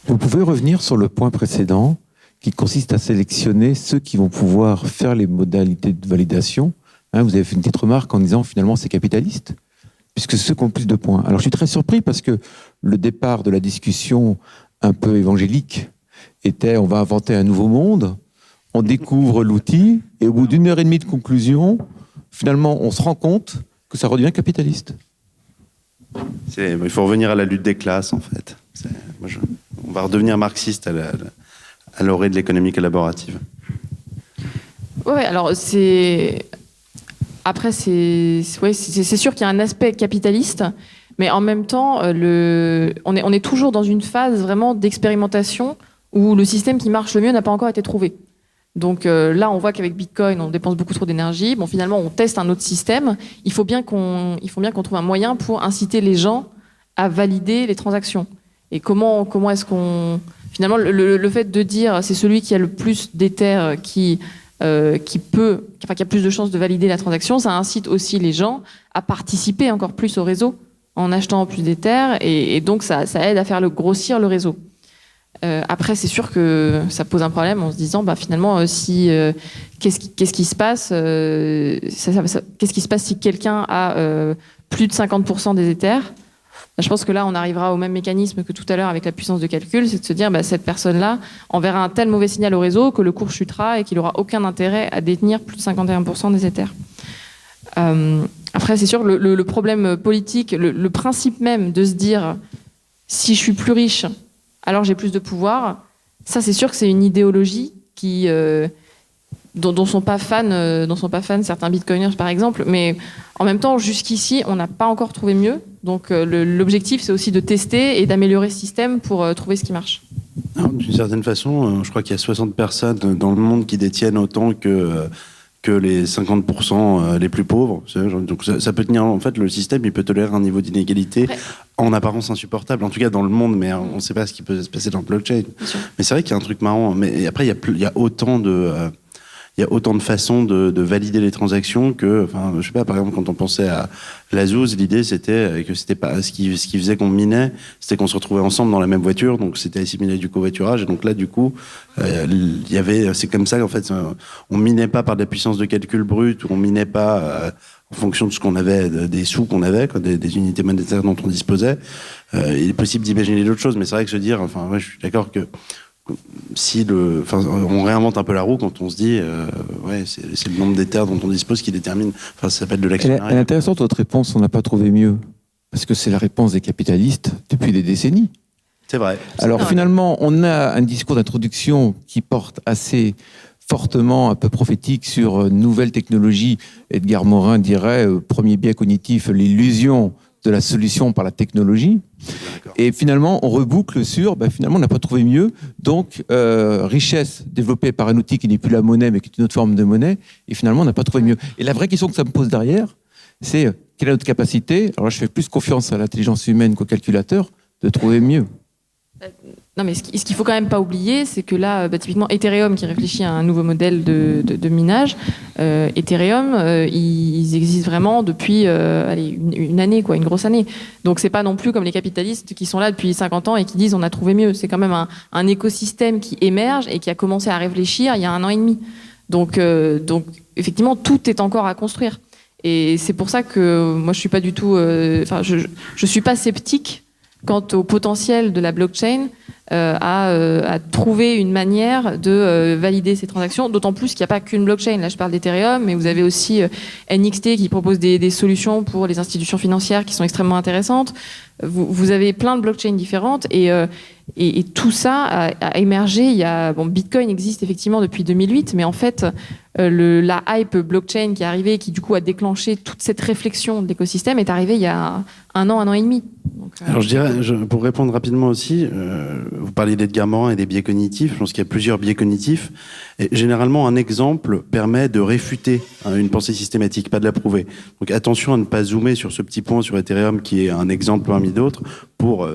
Vous pouvez revenir sur le point précédent qui consiste à sélectionner ceux qui vont pouvoir faire les modalités de validation. Vous avez fait une petite remarque en disant finalement c'est capitaliste, puisque c'est ceux qui ont le plus de points. Alors je suis très surpris parce que le départ de la discussion un peu évangélique était on va inventer un nouveau monde, on découvre l'outil et au bout d'1 heure et demie de conclusion, finalement on se rend compte que ça redevient capitaliste. Il faut revenir à la lutte des classes en fait. On va redevenir marxiste à l'orée de l'économie collaborative. Ouais, alors Après, c'est sûr qu'il y a un aspect capitaliste, mais en même temps, on est toujours dans une phase vraiment d'expérimentation où le système qui marche le mieux n'a pas encore été trouvé. Donc là, on voit qu'avec Bitcoin, on dépense beaucoup trop d'énergie. Bon, finalement, on teste un autre système. Il faut bien qu'on trouve un moyen pour inciter les gens à valider les transactions. Et comment est-ce qu'on... Finalement, le fait de dire c'est celui qui a le plus d'Ether qui a plus de chances de valider la transaction, ça incite aussi les gens à participer encore plus au réseau en achetant plus d'Ether et donc ça aide à faire grossir le réseau. Après, c'est sûr que ça pose un problème en se disant finalement qu'est-ce qui se passe qu'est-ce qui se passe si quelqu'un a plus de 50% des Ethers? Je pense que là, on arrivera au même mécanisme que tout à l'heure avec la puissance de calcul, c'est de se dire cette personne-là enverra un tel mauvais signal au réseau que le cours chutera et qu'il n'aura aucun intérêt à détenir plus de 51% des Ethers. Après, c'est sûr, le problème politique, le principe même de se dire si je suis plus riche, alors j'ai plus de pouvoir, ça c'est sûr que c'est une idéologie dont sont pas fans certains bitcoiners par exemple, mais en même temps jusqu'ici on n'a pas encore trouvé mieux, donc l'objectif c'est aussi de tester et d'améliorer ce système pour trouver ce qui marche. D'une certaine façon, je crois qu'il y a 60 personnes dans le monde qui détiennent autant que les 50% les plus pauvres. Donc ça peut tenir, en fait, le système, il peut tolérer un niveau d'inégalité en apparence insupportable, en tout cas dans le monde, mais on ne sait pas ce qui peut se passer dans le blockchain. Mais c'est vrai qu'il y a un truc marrant, mais après, il y a autant de façons de valider les transactions que, enfin, je sais pas, par exemple, quand on pensait à l'Azouz, l'idée c'était que c'était pas ce qui faisait qu'on minait, c'était qu'on se retrouvait ensemble dans la même voiture, donc c'était assimilé du covoiturage, et donc là, du coup, c'est comme ça qu'en fait, on minait pas par de la puissance de calcul brute, ou on minait pas en fonction de ce qu'on avait, des sous qu'on avait, des unités monétaires dont on disposait. Il est possible d'imaginer d'autres choses, mais c'est vrai que se dire, enfin, je suis d'accord que on réinvente un peu la roue quand on se dit c'est le nombre d'Ethers dont on dispose qui détermine, ça s'appelle de l'actionnariat. Elle est intéressante votre réponse, on n'a pas trouvé mieux parce que c'est la réponse des capitalistes depuis des décennies. C'est vrai. Alors finalement on a un discours d'introduction qui porte assez fortement, un peu prophétique sur nouvelles technologies. Edgar Morin dirait premier biais cognitif, l'illusion de la solution par la technologie. Et finalement, on reboucle sur, finalement, on n'a pas trouvé mieux. Donc, richesse développée par un outil qui n'est plus la monnaie, mais qui est une autre forme de monnaie. Et finalement, on n'a pas trouvé mieux. Et la vraie question que ça me pose derrière, c'est quelle est notre capacité, alors là, je fais plus confiance à l'intelligence humaine qu'au calculateur, de trouver mieux. Non, mais ce qu'il faut quand même pas oublier, c'est que là, typiquement, Ethereum qui réfléchit à un nouveau modèle de minage, Ethereum, ils existent vraiment depuis une année, une grosse année. Donc c'est pas non plus comme les capitalistes qui sont là depuis 50 ans et qui disent on a trouvé mieux. C'est quand même un écosystème qui émerge et qui a commencé à réfléchir il y a 1 an et demi. Donc effectivement, tout est encore à construire. Et c'est pour ça que moi je suis pas du tout, je suis pas sceptique quant au potentiel de la blockchain à trouver une manière de valider ces transactions, d'autant plus qu'il n'y a pas qu'une blockchain. Là, je parle d'Ethereum, mais vous avez aussi NXT qui propose des solutions pour les institutions financières qui sont extrêmement intéressantes. Vous avez plein de blockchains différentes et tout ça a émergé. Bitcoin existe effectivement depuis 2008, mais en fait, la hype blockchain qui est arrivée, qui du coup a déclenché toute cette réflexion de l'écosystème, est arrivée il y a 1 an et demi. Donc, alors je dirais, pour répondre rapidement aussi, vous parliez d'Edgar Morin et des biais cognitifs. Je pense qu'il y a plusieurs biais cognitifs. Et généralement, un exemple permet de réfuter une pensée systématique, pas de la prouver. Donc attention à ne pas zoomer sur ce petit point sur Ethereum qui est un exemple parmi d'autres pour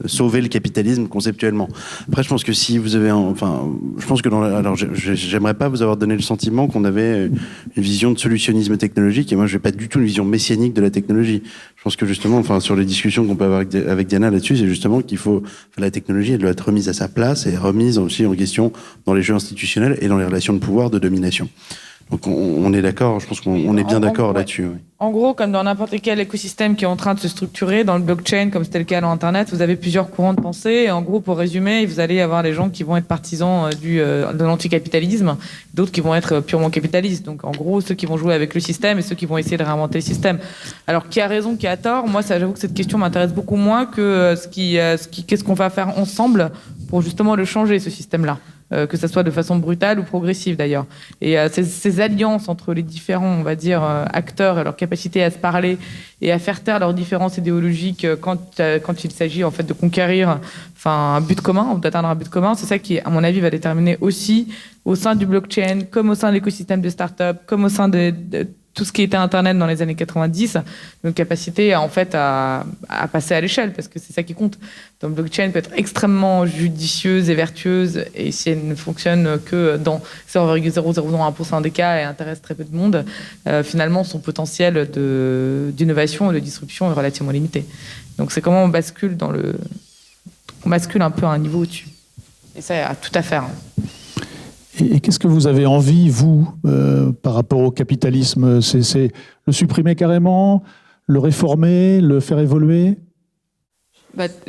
sauver le capitalisme conceptuellement. Après, je pense que si vous avez, je pense que alors j'aimerais pas vous avoir donné le sentiment qu'on avait une vision de solutionnisme technologique, et moi je n'ai pas du tout une vision messianique de la technologie. Je pense que justement, sur les discussions qu'on peut avoir avec Diana là-dessus, c'est justement qu'il faut, la technologie, elle doit être remise à sa place et remise aussi en question dans les jeux institutionnels et dans les relations de pouvoir, de domination. Donc on est d'accord, je pense qu'on est bien d'accord là-dessus. Oui. En gros, comme dans n'importe quel écosystème qui est en train de se structurer, dans le blockchain, comme c'était le cas dans Internet, vous avez plusieurs courants de pensée. Et en gros, pour résumer, vous allez avoir des gens qui vont être partisans de l'anticapitalisme, d'autres qui vont être purement capitalistes. Donc en gros, ceux qui vont jouer avec le système et ceux qui vont essayer de réinventer le système. Alors qui a raison, qui a tort? Moi, j'avoue que cette question m'intéresse beaucoup moins que qu'est-ce qu'on va faire ensemble pour justement le changer, ce système-là. Que ça soit de façon brutale ou progressive d'ailleurs. Et ces alliances entre les différents, on va dire, acteurs et leur capacité à se parler et à faire taire leurs différences idéologiques quand il s'agit en fait de conquérir un but commun, ou d'atteindre un but commun, c'est ça qui, à mon avis, va déterminer aussi au sein du blockchain, comme au sein de l'écosystème de start-up, comme au sein de tout ce qui était Internet dans les années 90, notre capacité à passer à l'échelle, parce que c'est ça qui compte. Donc, le blockchain peut être extrêmement judicieuse et vertueuse, et si elle ne fonctionne que dans 0,0001% des cas et intéresse très peu de monde, finalement, son potentiel d'innovation et de disruption est relativement limité. Donc, c'est comment on bascule on bascule un peu à un niveau au-dessus. Et ça a tout à faire. Et qu'est-ce que vous avez envie, vous, par rapport au capitalisme? C'est le supprimer carrément, le réformer, le faire évoluer?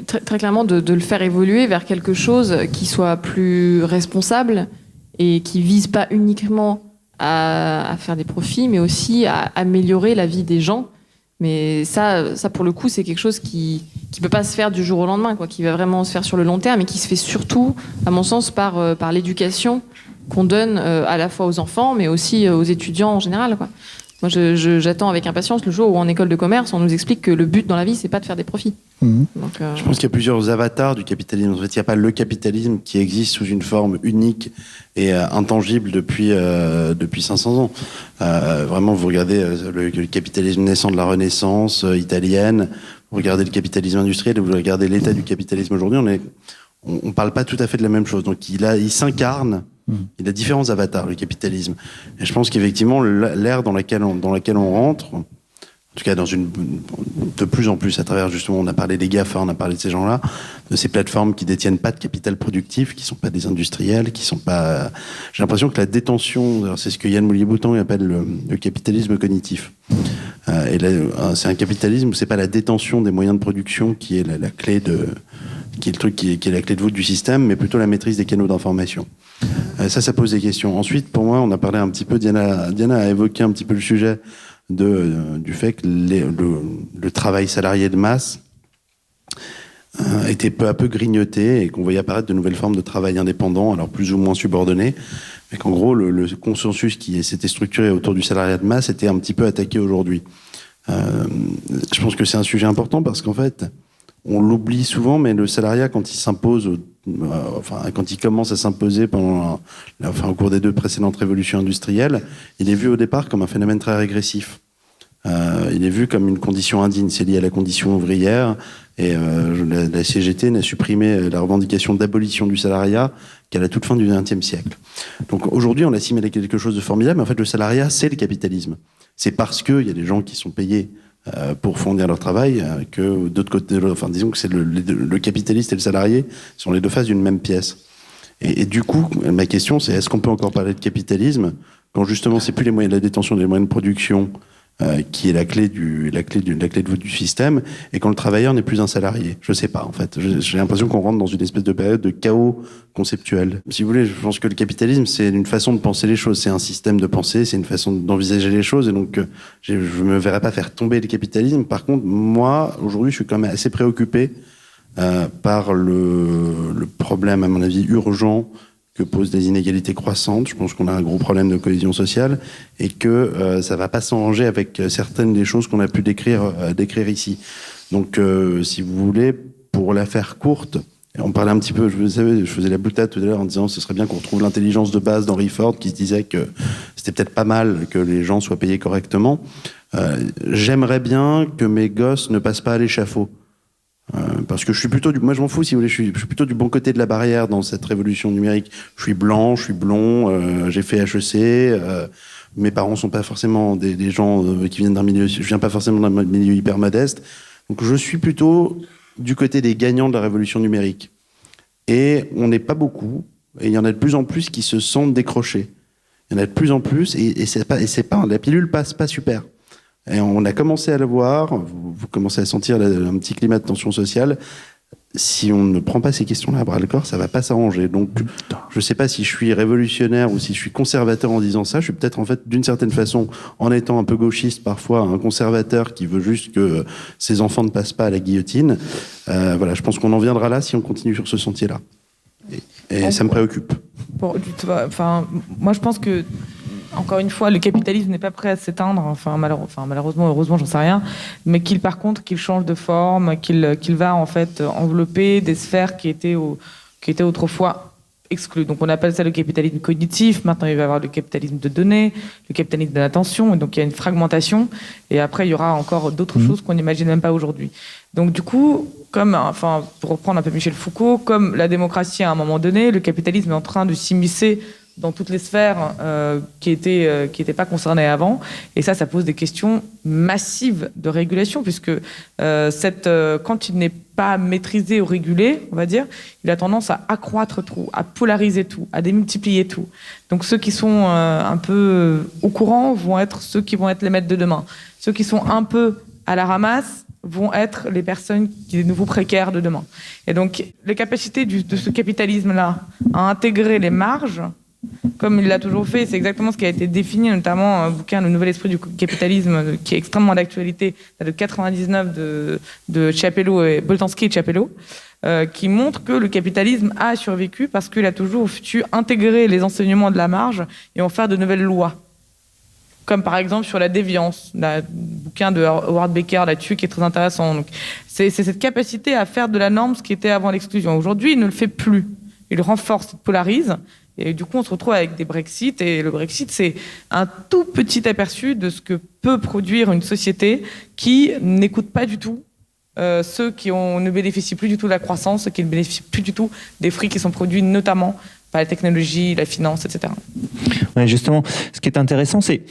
Très, très clairement, de le faire évoluer vers quelque chose qui soit plus responsable et qui vise pas uniquement à faire des profits, mais aussi à améliorer la vie des gens. Mais ça pour le coup, c'est quelque chose qui peut pas se faire du jour au lendemain, qui va vraiment se faire sur le long terme et qui se fait surtout, à mon sens, par l'éducation qu'on donne à la fois aux enfants, mais aussi aux étudiants en général. Moi, j'attends avec impatience le jour où en école de commerce, on nous explique que le but dans la vie, c'est pas de faire des profits. Donc, je pense qu'il y a plusieurs avatars du capitalisme. En fait, il n'y a pas le capitalisme qui existe sous une forme unique et intangible depuis 500 ans. Vraiment, vous regardez le capitalisme naissant de la Renaissance italienne, vous regardez le capitalisme industriel et vous regardez l'état du capitalisme aujourd'hui, on parle pas tout à fait de la même chose. Donc, il s'incarne. Il a différents avatars, le capitalisme. Et je pense qu'effectivement, l'ère dans laquelle on rentre, en tout cas de plus en plus à travers, justement, on a parlé des GAFA, on a parlé de ces gens-là, de ces plateformes qui détiennent pas de capital productif, qui sont pas des industriels, qui sont pas... J'ai l'impression que la détention, c'est ce que Yann Moulier-Bouton appelle le capitalisme cognitif. Et là, c'est un capitalisme où c'est pas la détention des moyens de production qui est la clé qui est le truc qui est la clé de voûte du système, mais plutôt la maîtrise des canaux d'information. Ça pose des questions. Ensuite, pour moi, on a parlé un petit peu, Diana a évoqué un petit peu le sujet du fait que le travail salarié de masse était peu à peu grignoté et qu'on voyait apparaître de nouvelles formes de travail indépendant, alors plus ou moins subordonné, mais qu'en gros, le consensus qui s'était structuré autour du salariat de masse était un petit peu attaqué aujourd'hui. Je pense que c'est un sujet important parce qu'en fait, on l'oublie souvent, mais le salariat, quand il s'impose, quand il commence à s'imposer au cours des 2 précédentes révolutions industrielles, il est vu au départ comme un phénomène très régressif. Il est vu comme une condition indigne. C'est lié à la condition ouvrière. Et la CGT n'a supprimé la revendication d'abolition du salariat qu'à la toute fin du XXe siècle. Donc aujourd'hui, on assimile à quelque chose de formidable, mais en fait, le salariat, c'est le capitalisme. C'est parce qu'il y a des gens qui sont payés pour fournir leur travail que d'autre côté, disons que c'est le capitaliste et le salarié sont les 2 faces d'une même pièce. Et du coup, ma question, c'est est-ce qu'on peut encore parler de capitalisme quand justement c'est plus les moyens de la détention des moyens de production qui est la clé de voûte du système, et quand le travailleur n'est plus un salarié. Je sais pas, en fait. J'ai l'impression qu'on rentre dans une espèce de période de chaos conceptuel. Si vous voulez, je pense que le capitalisme, c'est une façon de penser les choses, c'est un système de pensée, c'est une façon d'envisager les choses, et donc je me verrais pas faire tomber le capitalisme. Par contre, moi, aujourd'hui, je suis quand même assez préoccupé par le problème, à mon avis, urgent que posent des inégalités croissantes. Je pense qu'on a un gros problème de cohésion sociale et que ça va pas s'arranger avec certaines des choses qu'on a pu décrire ici. Donc, si vous voulez, pour la faire courte, on parlait un petit peu, je faisais la boutade tout à l'heure en disant ce serait bien qu'on retrouve l'intelligence de base d'Henry Ford qui se disait que c'était peut-être pas mal que les gens soient payés correctement. J'aimerais bien que mes gosses ne passent pas à l'échafaud. Parce que je suis plutôt moi je m'en fous si vous voulez, je suis plutôt du bon côté de la barrière dans cette révolution numérique. Je suis blanc, je suis blond, j'ai fait HEC, mes parents sont pas forcément des gens qui viennent d'un milieu, je viens pas forcément d'un milieu hyper modeste. Donc je suis plutôt du côté des gagnants de la révolution numérique. Et on n'est pas beaucoup, et il y en a de plus en plus qui se sentent décrochés. Il y en a de plus en plus, et c'est pas la pilule passe pas super. Et on a commencé à le voir, vous commencez à sentir un petit climat de tension sociale. Si on ne prend pas ces questions-là à bras-le-corps, ça va pas s'arranger. Donc, je sais pas si je suis révolutionnaire ou si je suis conservateur en disant ça. Je suis peut-être, en fait, d'une certaine façon, en étant un peu gauchiste parfois, un conservateur qui veut juste que ses enfants ne passent pas à la guillotine. Voilà, je pense qu'on en viendra là si on continue sur ce sentier-là. Et ça me préoccupe. Moi, je pense que encore une fois, le capitalisme n'est pas prêt à s'éteindre, malheureusement, heureusement, j'en sais rien, mais par contre, qu'il change de forme, qu'il va en fait envelopper des sphères qui étaient autrefois exclues. Donc on appelle ça le capitalisme cognitif, maintenant il va y avoir le capitalisme de données, le capitalisme de l'attention, et donc il y a une fragmentation, et après il y aura encore d'autres choses qu'on n'imagine même pas aujourd'hui. Donc du coup, pour reprendre un peu Michel Foucault, comme la démocratie à un moment donné, le capitalisme est en train de s'immiscer dans toutes les sphères qui étaient pas concernées avant. Et ça pose des questions massives de régulation, puisque quand il n'est pas maîtrisé ou régulé, on va dire, il a tendance à accroître tout, à polariser tout, à démultiplier tout. Donc ceux qui sont un peu au courant vont être ceux qui vont être les maîtres de demain. Ceux qui sont un peu à la ramasse vont être les personnes les nouveaux précaires de demain. Et donc les capacités de ce capitalisme-là à intégrer les marges, comme il l'a toujours fait, c'est exactement ce qui a été défini, notamment un bouquin, Le Nouvel Esprit du Capitalisme, qui est extrêmement d'actualité, de 99 de Chapello et Boltanski et Chapello, qui montre que le capitalisme a survécu parce qu'il a toujours su intégrer les enseignements de la marge et en faire de nouvelles lois. Comme par exemple sur la déviance, le bouquin de Howard Baker là-dessus qui est très intéressant. Donc, c'est cette capacité à faire de la norme ce qui était avant l'exclusion. Aujourd'hui, il ne le fait plus. Il renforce, il polarise. Et du coup, on se retrouve avec des Brexit. Et le Brexit, c'est un tout petit aperçu de ce que peut produire une société qui n'écoute pas du tout ceux qui ne bénéficient plus du tout de la croissance, qui ne bénéficient plus du tout des fruits qui sont produits notamment par la technologie, la finance, etc. Ouais, justement, ce qui est intéressant, c'est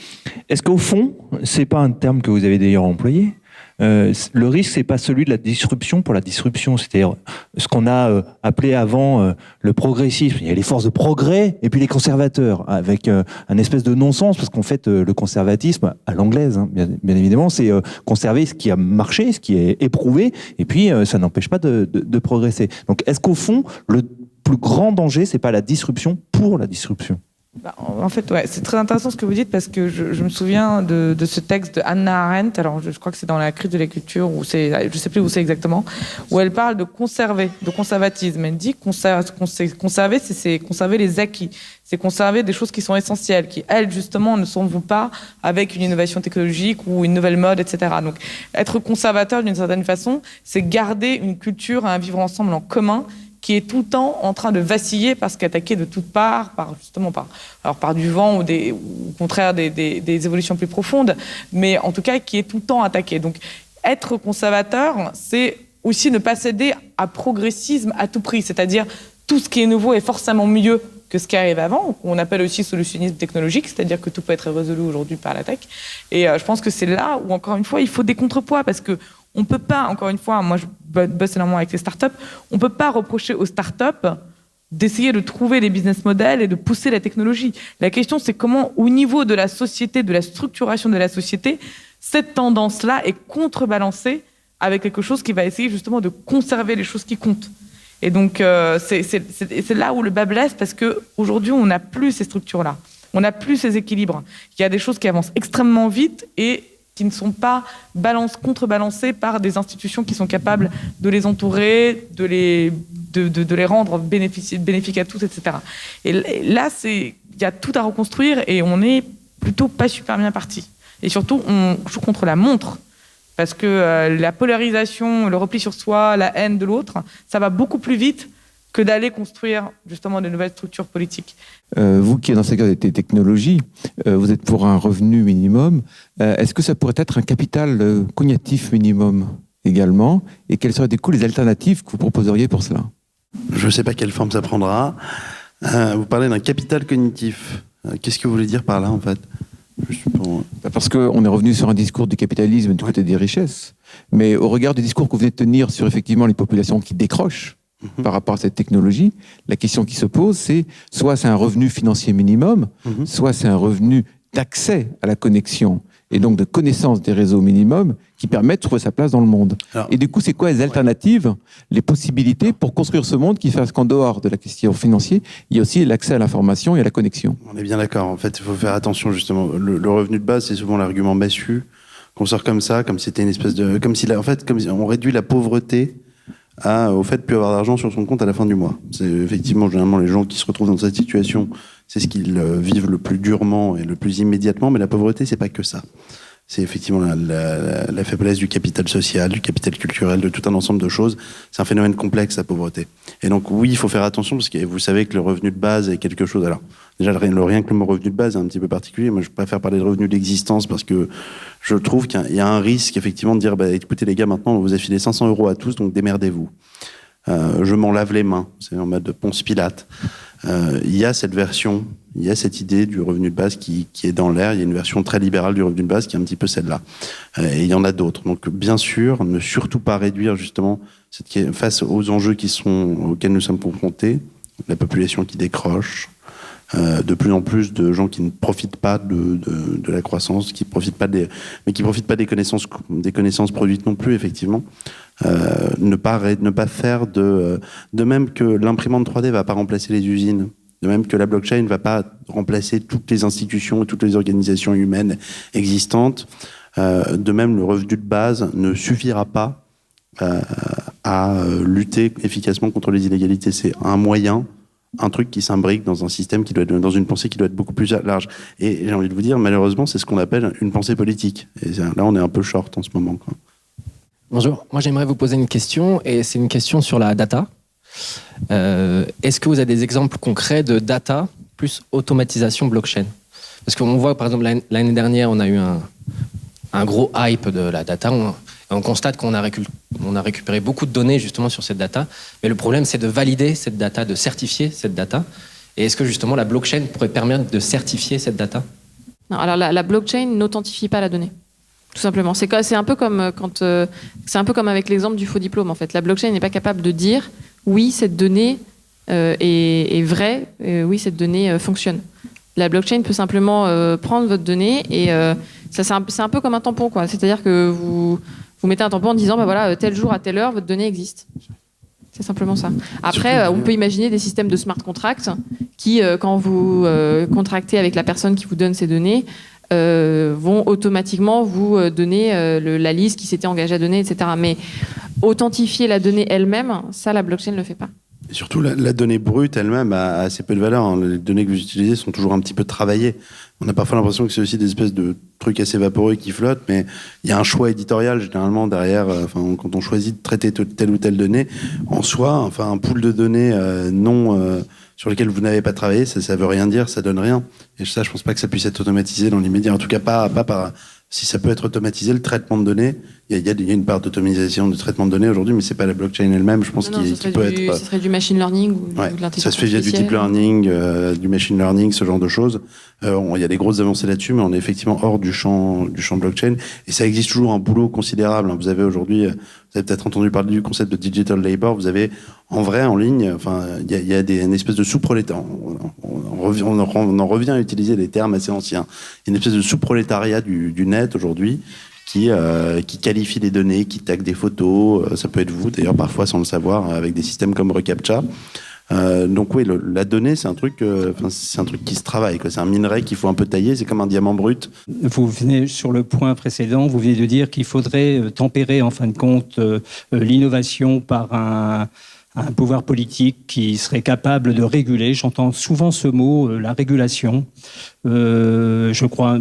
est-ce qu'au fond, c'est pas un terme que vous avez d'ailleurs employé, le risque, c'est pas celui de la disruption pour la disruption, c'est-à-dire ce qu'on a appelé avant le progressisme. Il y a les forces de progrès et puis les conservateurs, avec un espèce de non-sens, parce qu'en fait, le conservatisme, à l'anglaise, hein, bien évidemment, c'est conserver ce qui a marché, ce qui est éprouvé, et puis ça n'empêche pas de progresser. Donc, est-ce qu'au fond, le plus grand danger, c'est pas la disruption pour la disruption ? En fait, ouais, c'est très intéressant ce que vous dites parce que je me souviens de ce texte de Hannah Arendt. Alors, je crois que c'est dans La crise de la culture, ou c'est, je sais plus où c'est exactement, où elle parle de conserver, de conservatisme. Elle dit conserver, c'est conserver les acquis, c'est conserver des choses qui sont essentielles, qui elles justement ne s'en vont pas avec une innovation technologique ou une nouvelle mode, etc. Donc, être conservateur d'une certaine façon, c'est garder une culture, un vivre ensemble en commun, qui est tout le temps en train de vaciller parce qu'attaqué de toutes parts, par du vent ou au contraire des évolutions plus profondes, mais en tout cas qui est tout le temps attaqué. Donc être conservateur, c'est aussi ne pas céder à progressisme à tout prix, c'est-à-dire tout ce qui est nouveau est forcément mieux que ce qui arrive avant, qu'on appelle aussi solutionnisme technologique, c'est-à-dire que tout peut être résolu aujourd'hui par la tech. Et je pense que c'est là où, encore une fois, il faut des contrepoids, parce que on peut pas, encore une fois, moi je bosse énormément avec les startups, on peut pas reprocher aux startups d'essayer de trouver les business models et de pousser la technologie. La question, c'est comment, au niveau de la société, de la structuration de la société, cette tendance-là est contrebalancée avec quelque chose qui va essayer justement de conserver les choses qui comptent. Et donc, c'est là où le bas blesse, parce qu'aujourd'hui, on n'a plus ces structures-là. On n'a plus ces équilibres. Il y a des choses qui avancent extrêmement vite et qui ne sont pas contrebalancées par des institutions qui sont capables de les entourer, de les rendre bénéfiques à tous, etc. Et là, il y a tout à reconstruire et on n'est plutôt pas super bien parti. Et surtout, on joue contre la montre. Parce que la polarisation, le repli sur soi, la haine de l'autre, ça va beaucoup plus vite que d'aller construire justement de nouvelles structures politiques. Vous qui êtes dans le secteur des technologies, vous êtes pour un revenu minimum. Est-ce que ça pourrait être un capital cognitif minimum également? Et quelles seraient du coup les alternatives que vous proposeriez pour cela? Je ne sais pas quelle forme ça prendra. Vous parlez d'un capital cognitif. Qu'est-ce que vous voulez dire par là, en fait? Parce qu'on est revenu sur un discours du capitalisme du côté des richesses. Mais au regard du discours que vous venez de tenir sur effectivement les populations qui décrochent par rapport à cette technologie, la question qui se pose, c'est soit c'est un revenu financier minimum, soit c'est un revenu d'accès à la connexion et donc de connaissance des réseaux minimum qui permettent de trouver sa place dans le monde. Alors, et du coup, c'est quoi les alternatives, les possibilités pour construire ce monde qui fasse qu'en dehors de la question financière, il y a aussi l'accès à l'information et à la connexion? On est bien d'accord. En fait, il faut faire attention justement. Le revenu de base, c'est souvent l'argument massu qu'on sort comme ça, comme si c'était une espèce de, comme si on réduit la pauvreté au fait de plus avoir d'argent sur son compte à la fin du mois. C'est effectivement généralement les gens qui se retrouvent dans cette situation, c'est ce qu'ils vivent le plus durement et le plus immédiatement, mais la pauvreté, c'est pas que ça. C'est effectivement la faiblesse du capital social, du capital culturel, de tout un ensemble de choses. C'est un phénomène complexe, la pauvreté. Et donc oui, il faut faire attention, parce que vous savez que le revenu de base est quelque chose... Alors déjà, rien que le mot revenu de base est un petit peu particulier. Moi, je préfère parler de revenu d'existence, parce que je trouve qu'il y a un risque, effectivement, de dire, écoutez les gars, maintenant, on vous a filé 500 € à tous, donc démerdez-vous. Je m'en lave les mains. C'est en mode Ponce Pilate. Il y a cette version, il y a cette idée du revenu de base qui est dans l'air. Il y a une version très libérale du revenu de base qui est un petit peu celle-là. Et il y en a d'autres. Donc, bien sûr, ne surtout pas réduire justement face aux enjeux auxquels nous sommes confrontés, la population qui décroche, de plus en plus de gens qui ne profitent pas de la croissance, qui profitent pas des connaissances produites non plus, effectivement. Ne pas faire de même que l'imprimante 3D va pas remplacer les usines, de même que la blockchain va pas remplacer toutes les institutions et toutes les organisations humaines existantes, de même le revenu de base ne suffira pas à lutter efficacement contre les inégalités. C'est un moyen, un truc qui s'imbrique dans un système qui doit être, dans une pensée qui doit être beaucoup plus large. Et j'ai envie de vous dire, malheureusement, c'est ce qu'on appelle une pensée politique. Et là, on est un peu short en ce moment, quoi. Bonjour, moi j'aimerais vous poser une question, et c'est une question sur la data. Est-ce que vous avez des exemples concrets de data plus automatisation blockchain? Parce qu'on voit, par exemple, l'année dernière, on a eu un gros hype de la data. On constate qu'on a récupéré beaucoup de données justement sur cette data, mais le problème c'est de valider cette data, de certifier cette data. Et est-ce que justement la blockchain pourrait permettre de certifier cette data? Non, alors la blockchain n'authentifie pas la donnée. Tout simplement. C'est un peu comme avec l'exemple du faux diplôme, en fait. La blockchain n'est pas capable de dire oui, cette donnée est vraie, oui, cette donnée fonctionne. La blockchain peut simplement prendre votre donnée et c'est un peu comme un tampon, quoi. C'est-à-dire que vous mettez un tampon en disant voilà, tel jour à telle heure, votre donnée existe. C'est simplement ça. Après, on peut imaginer des systèmes de smart contracts qui, quand vous contractez avec la personne qui vous donne ces données, vont automatiquement vous donner la liste qui s'était engagée à donner, etc. Mais authentifier la donnée elle-même, ça, la blockchain ne le fait pas. Et surtout, la donnée brute elle-même a assez peu de valeur. Hein. Les données que vous utilisez sont toujours un petit peu travaillées. On a parfois l'impression que c'est aussi des espèces de trucs assez vaporeux qui flottent, mais il y a un choix éditorial généralement derrière. Quand on choisit de traiter telle ou telle donnée, en soi, un pool de données sur lesquelles vous n'avez pas travaillé, ça veut rien dire, ça donne rien. Et ça, je pense pas que ça puisse être automatisé dans l'immédiat. En tout cas, pas par. Si ça peut être automatisé, le traitement de données, il y a une part d'automatisation de traitement de données aujourd'hui, mais c'est pas la blockchain elle-même, je pense, qui peut être. Ce serait du machine learning ou de l'intelligence ça se fait via du deep learning, du machine learning, ce genre de choses. Il y a des grosses avancées là-dessus, mais on est effectivement hors du champ blockchain. Et ça existe toujours un boulot considérable. Vous avez aujourd'hui, vous avez peut-être entendu parler du concept de digital labor. Vous avez, en vrai, en ligne, il y a une espèce de sous-prolétariat. On en revient à utiliser des termes assez anciens. Il y a une espèce de sous-prolétariat du net aujourd'hui qui qualifie les données, qui tag des photos. Ça peut être vous, d'ailleurs, parfois sans le savoir, avec des systèmes comme reCAPTCHA. Donc oui, la donnée, c'est un truc qui se travaille. C'est un minerai qu'il faut un peu tailler. C'est comme un diamant brut. Vous venez sur le point précédent, vous venez de dire qu'il faudrait tempérer en fin de compte l'innovation par un pouvoir politique qui serait capable de réguler. J'entends souvent ce mot, la régulation. Je crois,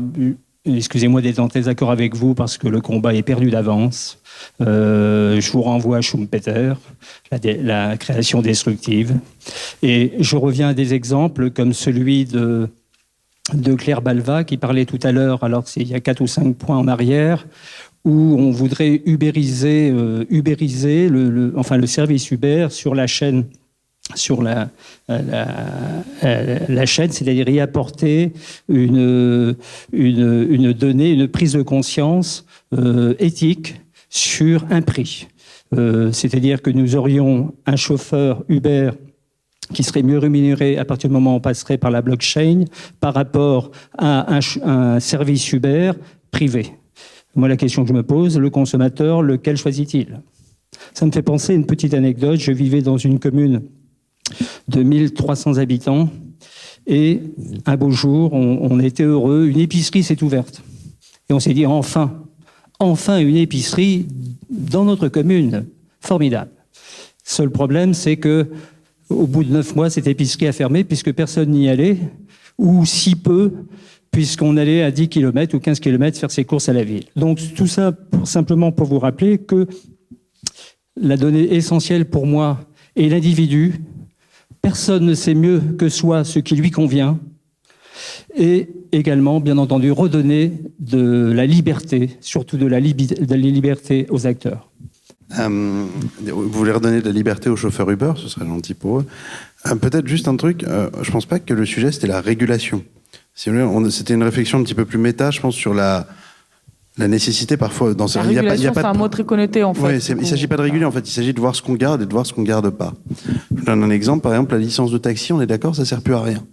excusez-moi d'être en désaccord avec vous parce que le combat est perdu d'avance. Je vous renvoie à Schumpeter, la création destructive. Et je reviens à des exemples comme celui de Claire Balva qui parlait tout à l'heure, alors il y a 4 ou 5 points en arrière, où on voudrait ubériser le service Uber sur la chaîne, la chaîne, c'est-à-dire y apporter une donnée, une prise de conscience éthique sur un prix. C'est-à-dire que nous aurions un chauffeur Uber qui serait mieux rémunéré à partir du moment où on passerait par la blockchain par rapport à un service Uber privé. Moi, la question que je me pose, le consommateur, lequel choisit-il ? Ça me fait penser à une petite anecdote. Je vivais dans une commune de 1300 habitants et un beau jour, on était heureux, une épicerie s'est ouverte. Et on s'est dit, enfin une épicerie dans notre commune. Formidable. Seul problème, c'est que au bout de 9 mois, cette épicerie a fermé puisque personne n'y allait, ou si peu, puisqu'on allait à 10 km ou 15 km faire ses courses à la ville. Donc tout ça simplement pour vous rappeler que la donnée essentielle pour moi est l'individu. Personne ne sait mieux que soi ce qui lui convient. Et également, bien entendu, redonner de la liberté, surtout de la liberté aux acteurs. Vous voulez redonner de la liberté aux chauffeurs Uber, ce serait gentil pour eux. Peut-être juste un truc, je pense pas que le sujet c'était la régulation. C'était une réflexion un petit peu plus méta, je pense, sur la nécessité parfois dans la régulation, c'est un mot très connoté en fait. Ouais, il ne s'agit pas de réguler, en fait, il s'agit de voir ce qu'on garde et de voir ce qu'on garde pas. Je vous donne un exemple, par exemple, la licence de taxi, on est d'accord, ça sert plus à rien.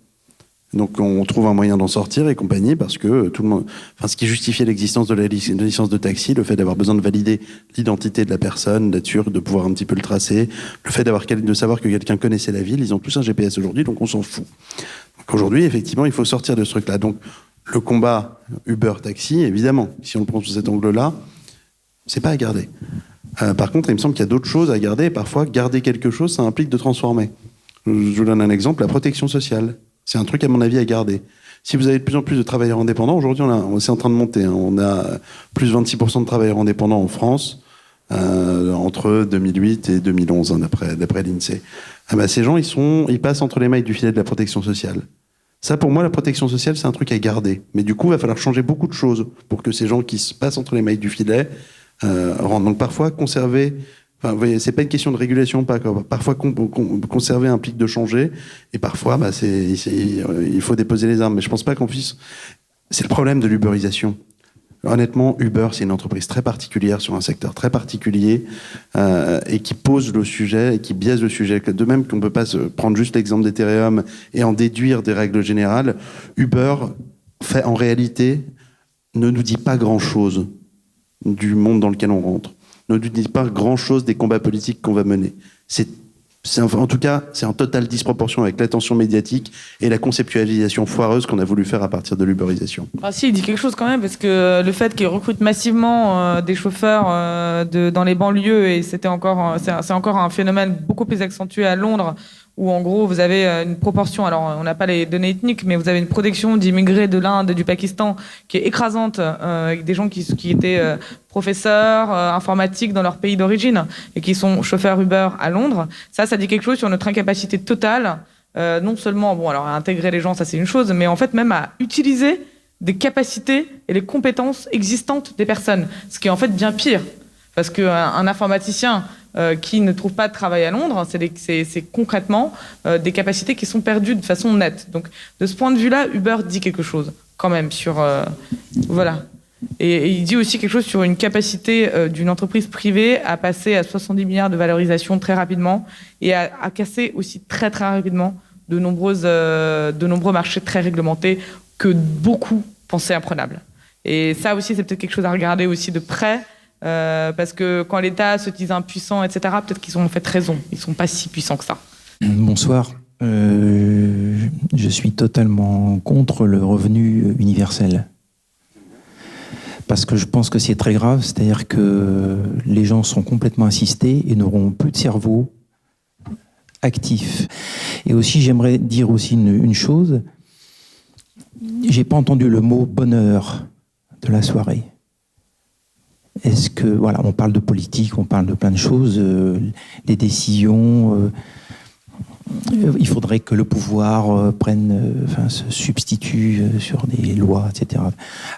Donc on trouve un moyen d'en sortir et compagnie parce que tout le monde, ce qui justifiait l'existence de la licence de taxi, le fait d'avoir besoin de valider l'identité de la personne, d'être sûr de pouvoir un petit peu le tracer, le fait de savoir que quelqu'un connaissait la ville, ils ont tous un GPS aujourd'hui, donc on s'en fout. Donc aujourd'hui, effectivement, il faut sortir de ce truc-là. Donc le combat Uber-taxi, évidemment, si on le prend sous cet angle-là, c'est pas à garder. Par contre, il me semble qu'il y a d'autres choses à garder, et parfois, garder quelque chose, ça implique de transformer. Je vous donne un exemple, la protection sociale. C'est un truc, à mon avis, à garder. Si vous avez de plus en plus de travailleurs indépendants, aujourd'hui, c'est en train de monter. Hein, on a plus de 26% de travailleurs indépendants en France, entre 2008 et 2011, hein, d'après l'INSEE. Ces gens, ils passent entre les mailles du filet de la protection sociale. Ça, pour moi, la protection sociale, c'est un truc à garder. Mais du coup, il va falloir changer beaucoup de choses pour que ces gens qui se passent entre les mailles du filet rentrent. Donc parfois, conserver... Enfin, vous voyez, c'est pas une question de régulation, parfois conserver implique de changer, et parfois il faut déposer les armes. Mais je pense pas qu'on puisse. C'est le problème de l'uberisation. Honnêtement, Uber, c'est une entreprise très particulière sur un secteur très particulier et qui pose le sujet et qui biaise le sujet. De même qu'on peut pas prendre juste l'exemple d'Ethereum et en déduire des règles générales. Uber fait en réalité ne nous dit pas grand-chose du monde dans lequel on rentre. Ne nous dit pas grand-chose des combats politiques qu'on va mener. C'est En tout cas, c'est en totale disproportion avec l'attention médiatique et la conceptualisation foireuse qu'on a voulu faire à partir de l'uberisation. Ah si, il dit quelque chose quand même, parce que le fait qu'ils recrutent massivement des chauffeurs dans les banlieues, et c'est encore un phénomène beaucoup plus accentué à Londres, où en gros vous avez une proportion, alors on n'a pas les données ethniques, mais vous avez une protection d'immigrés de l'Inde et du Pakistan qui est écrasante, avec des gens qui étaient professeurs informatiques dans leur pays d'origine et qui sont chauffeurs Uber à Londres. Ça dit quelque chose sur notre incapacité totale, non seulement alors à intégrer les gens, ça c'est une chose, mais en fait même à utiliser des capacités et les compétences existantes des personnes, ce qui est en fait bien pire, parce qu'un informaticien qui ne trouve pas de travail à Londres, c'est concrètement des capacités qui sont perdues de façon nette. Donc, de ce point de vue-là, Uber dit quelque chose, quand même, sur... voilà. Et il dit aussi quelque chose sur une capacité d'une entreprise privée à passer à 70 milliards de valorisation très rapidement et à casser aussi très, très rapidement de nombreux marchés très réglementés que beaucoup pensaient imprenables. Et ça aussi, c'est peut-être quelque chose à regarder aussi de près, parce que quand l'État se dit impuissant, etc., peut-être qu'ils ont en fait raison. Ils ne sont pas si puissants que ça. Bonsoir. Je suis totalement contre le revenu universel. Parce que je pense que c'est très grave, c'est-à-dire que les gens sont complètement assistés et n'auront plus de cerveau actif. Et aussi, j'aimerais dire aussi une chose. J'ai pas entendu le mot bonheur de la soirée. Est-ce que, voilà, on parle de politique, on parle de plein de choses, les décisions, il faudrait que le pouvoir se substitue sur des lois, etc.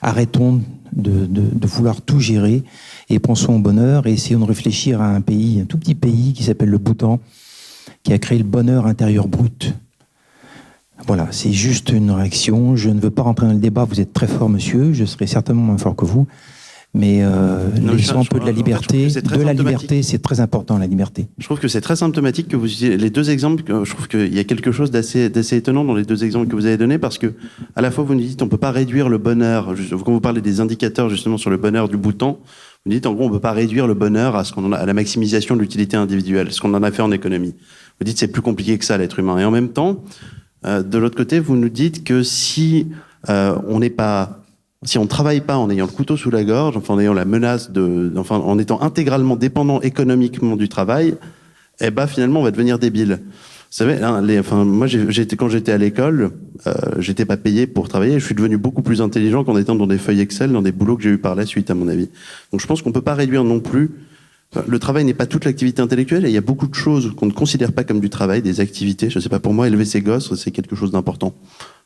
Arrêtons de vouloir tout gérer et pensons au bonheur et essayons de réfléchir à un tout petit pays qui s'appelle le Bhoutan, qui a créé le bonheur intérieur brut. Voilà, c'est juste une réaction. Je ne veux pas rentrer dans le débat, vous êtes très fort, monsieur, je serai certainement moins fort que vous. Mais laissons un peu de la liberté. De la liberté, c'est très important, la liberté. Je trouve que c'est très symptomatique que vous utilisez les deux exemples. Je trouve qu'il y a quelque chose d'assez étonnant dans les deux exemples que vous avez donnés, parce que à la fois vous nous dites on peut pas réduire le bonheur. Quand vous parlez des indicateurs justement sur le bonheur du Bhoutan, vous dites en gros on peut pas réduire le bonheur à la maximisation de l'utilité individuelle, ce qu'on en a fait en économie. Vous dites c'est plus compliqué que ça l'être humain. Et en même temps, de l'autre côté, vous nous dites que si on ne travaille pas en ayant le couteau sous la gorge, enfin en ayant la menace en étant intégralement dépendant économiquement du travail, finalement on va devenir débile. Vous savez, moi quand j'étais à l'école, j'étais pas payé pour travailler. Je suis devenu beaucoup plus intelligent qu'en étant dans des feuilles Excel, dans des boulots que j'ai eu par la suite, à mon avis. Donc je pense qu'on peut pas réduire non plus. Le travail n'est pas toute l'activité intellectuelle, et il y a beaucoup de choses qu'on ne considère pas comme du travail, des activités. Je sais pas, pour moi, élever ses gosses, c'est quelque chose d'important.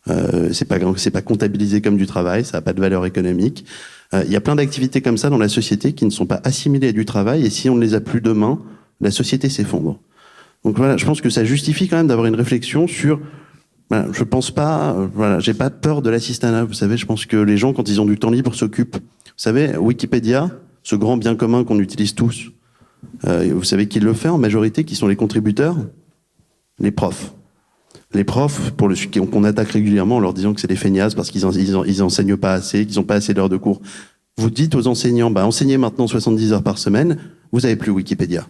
C'est pas comptabilisé comme du travail, ça n'a pas de valeur économique. Il y a plein d'activités comme ça dans la société qui ne sont pas assimilées à du travail, et si on ne les a plus demain, la société s'effondre. Donc voilà, je pense que ça justifie quand même d'avoir une réflexion sur. Voilà, je pense pas. J'ai pas peur de l'assistanat. Vous savez, je pense que les gens, quand ils ont du temps libre, s'occupent. Vous savez, Wikipédia, ce grand bien commun qu'on utilise tous. Vous savez qui le fait en majorité, qui sont les contributeurs? Les profs. Les profs, qu'on attaque régulièrement en leur disant que c'est des feignasses parce qu'ils enseignent pas assez, qu'ils n'ont pas assez d'heures de cours. Vous dites aux enseignants, enseignez maintenant 70 heures par semaine, vous n'avez plus Wikipédia.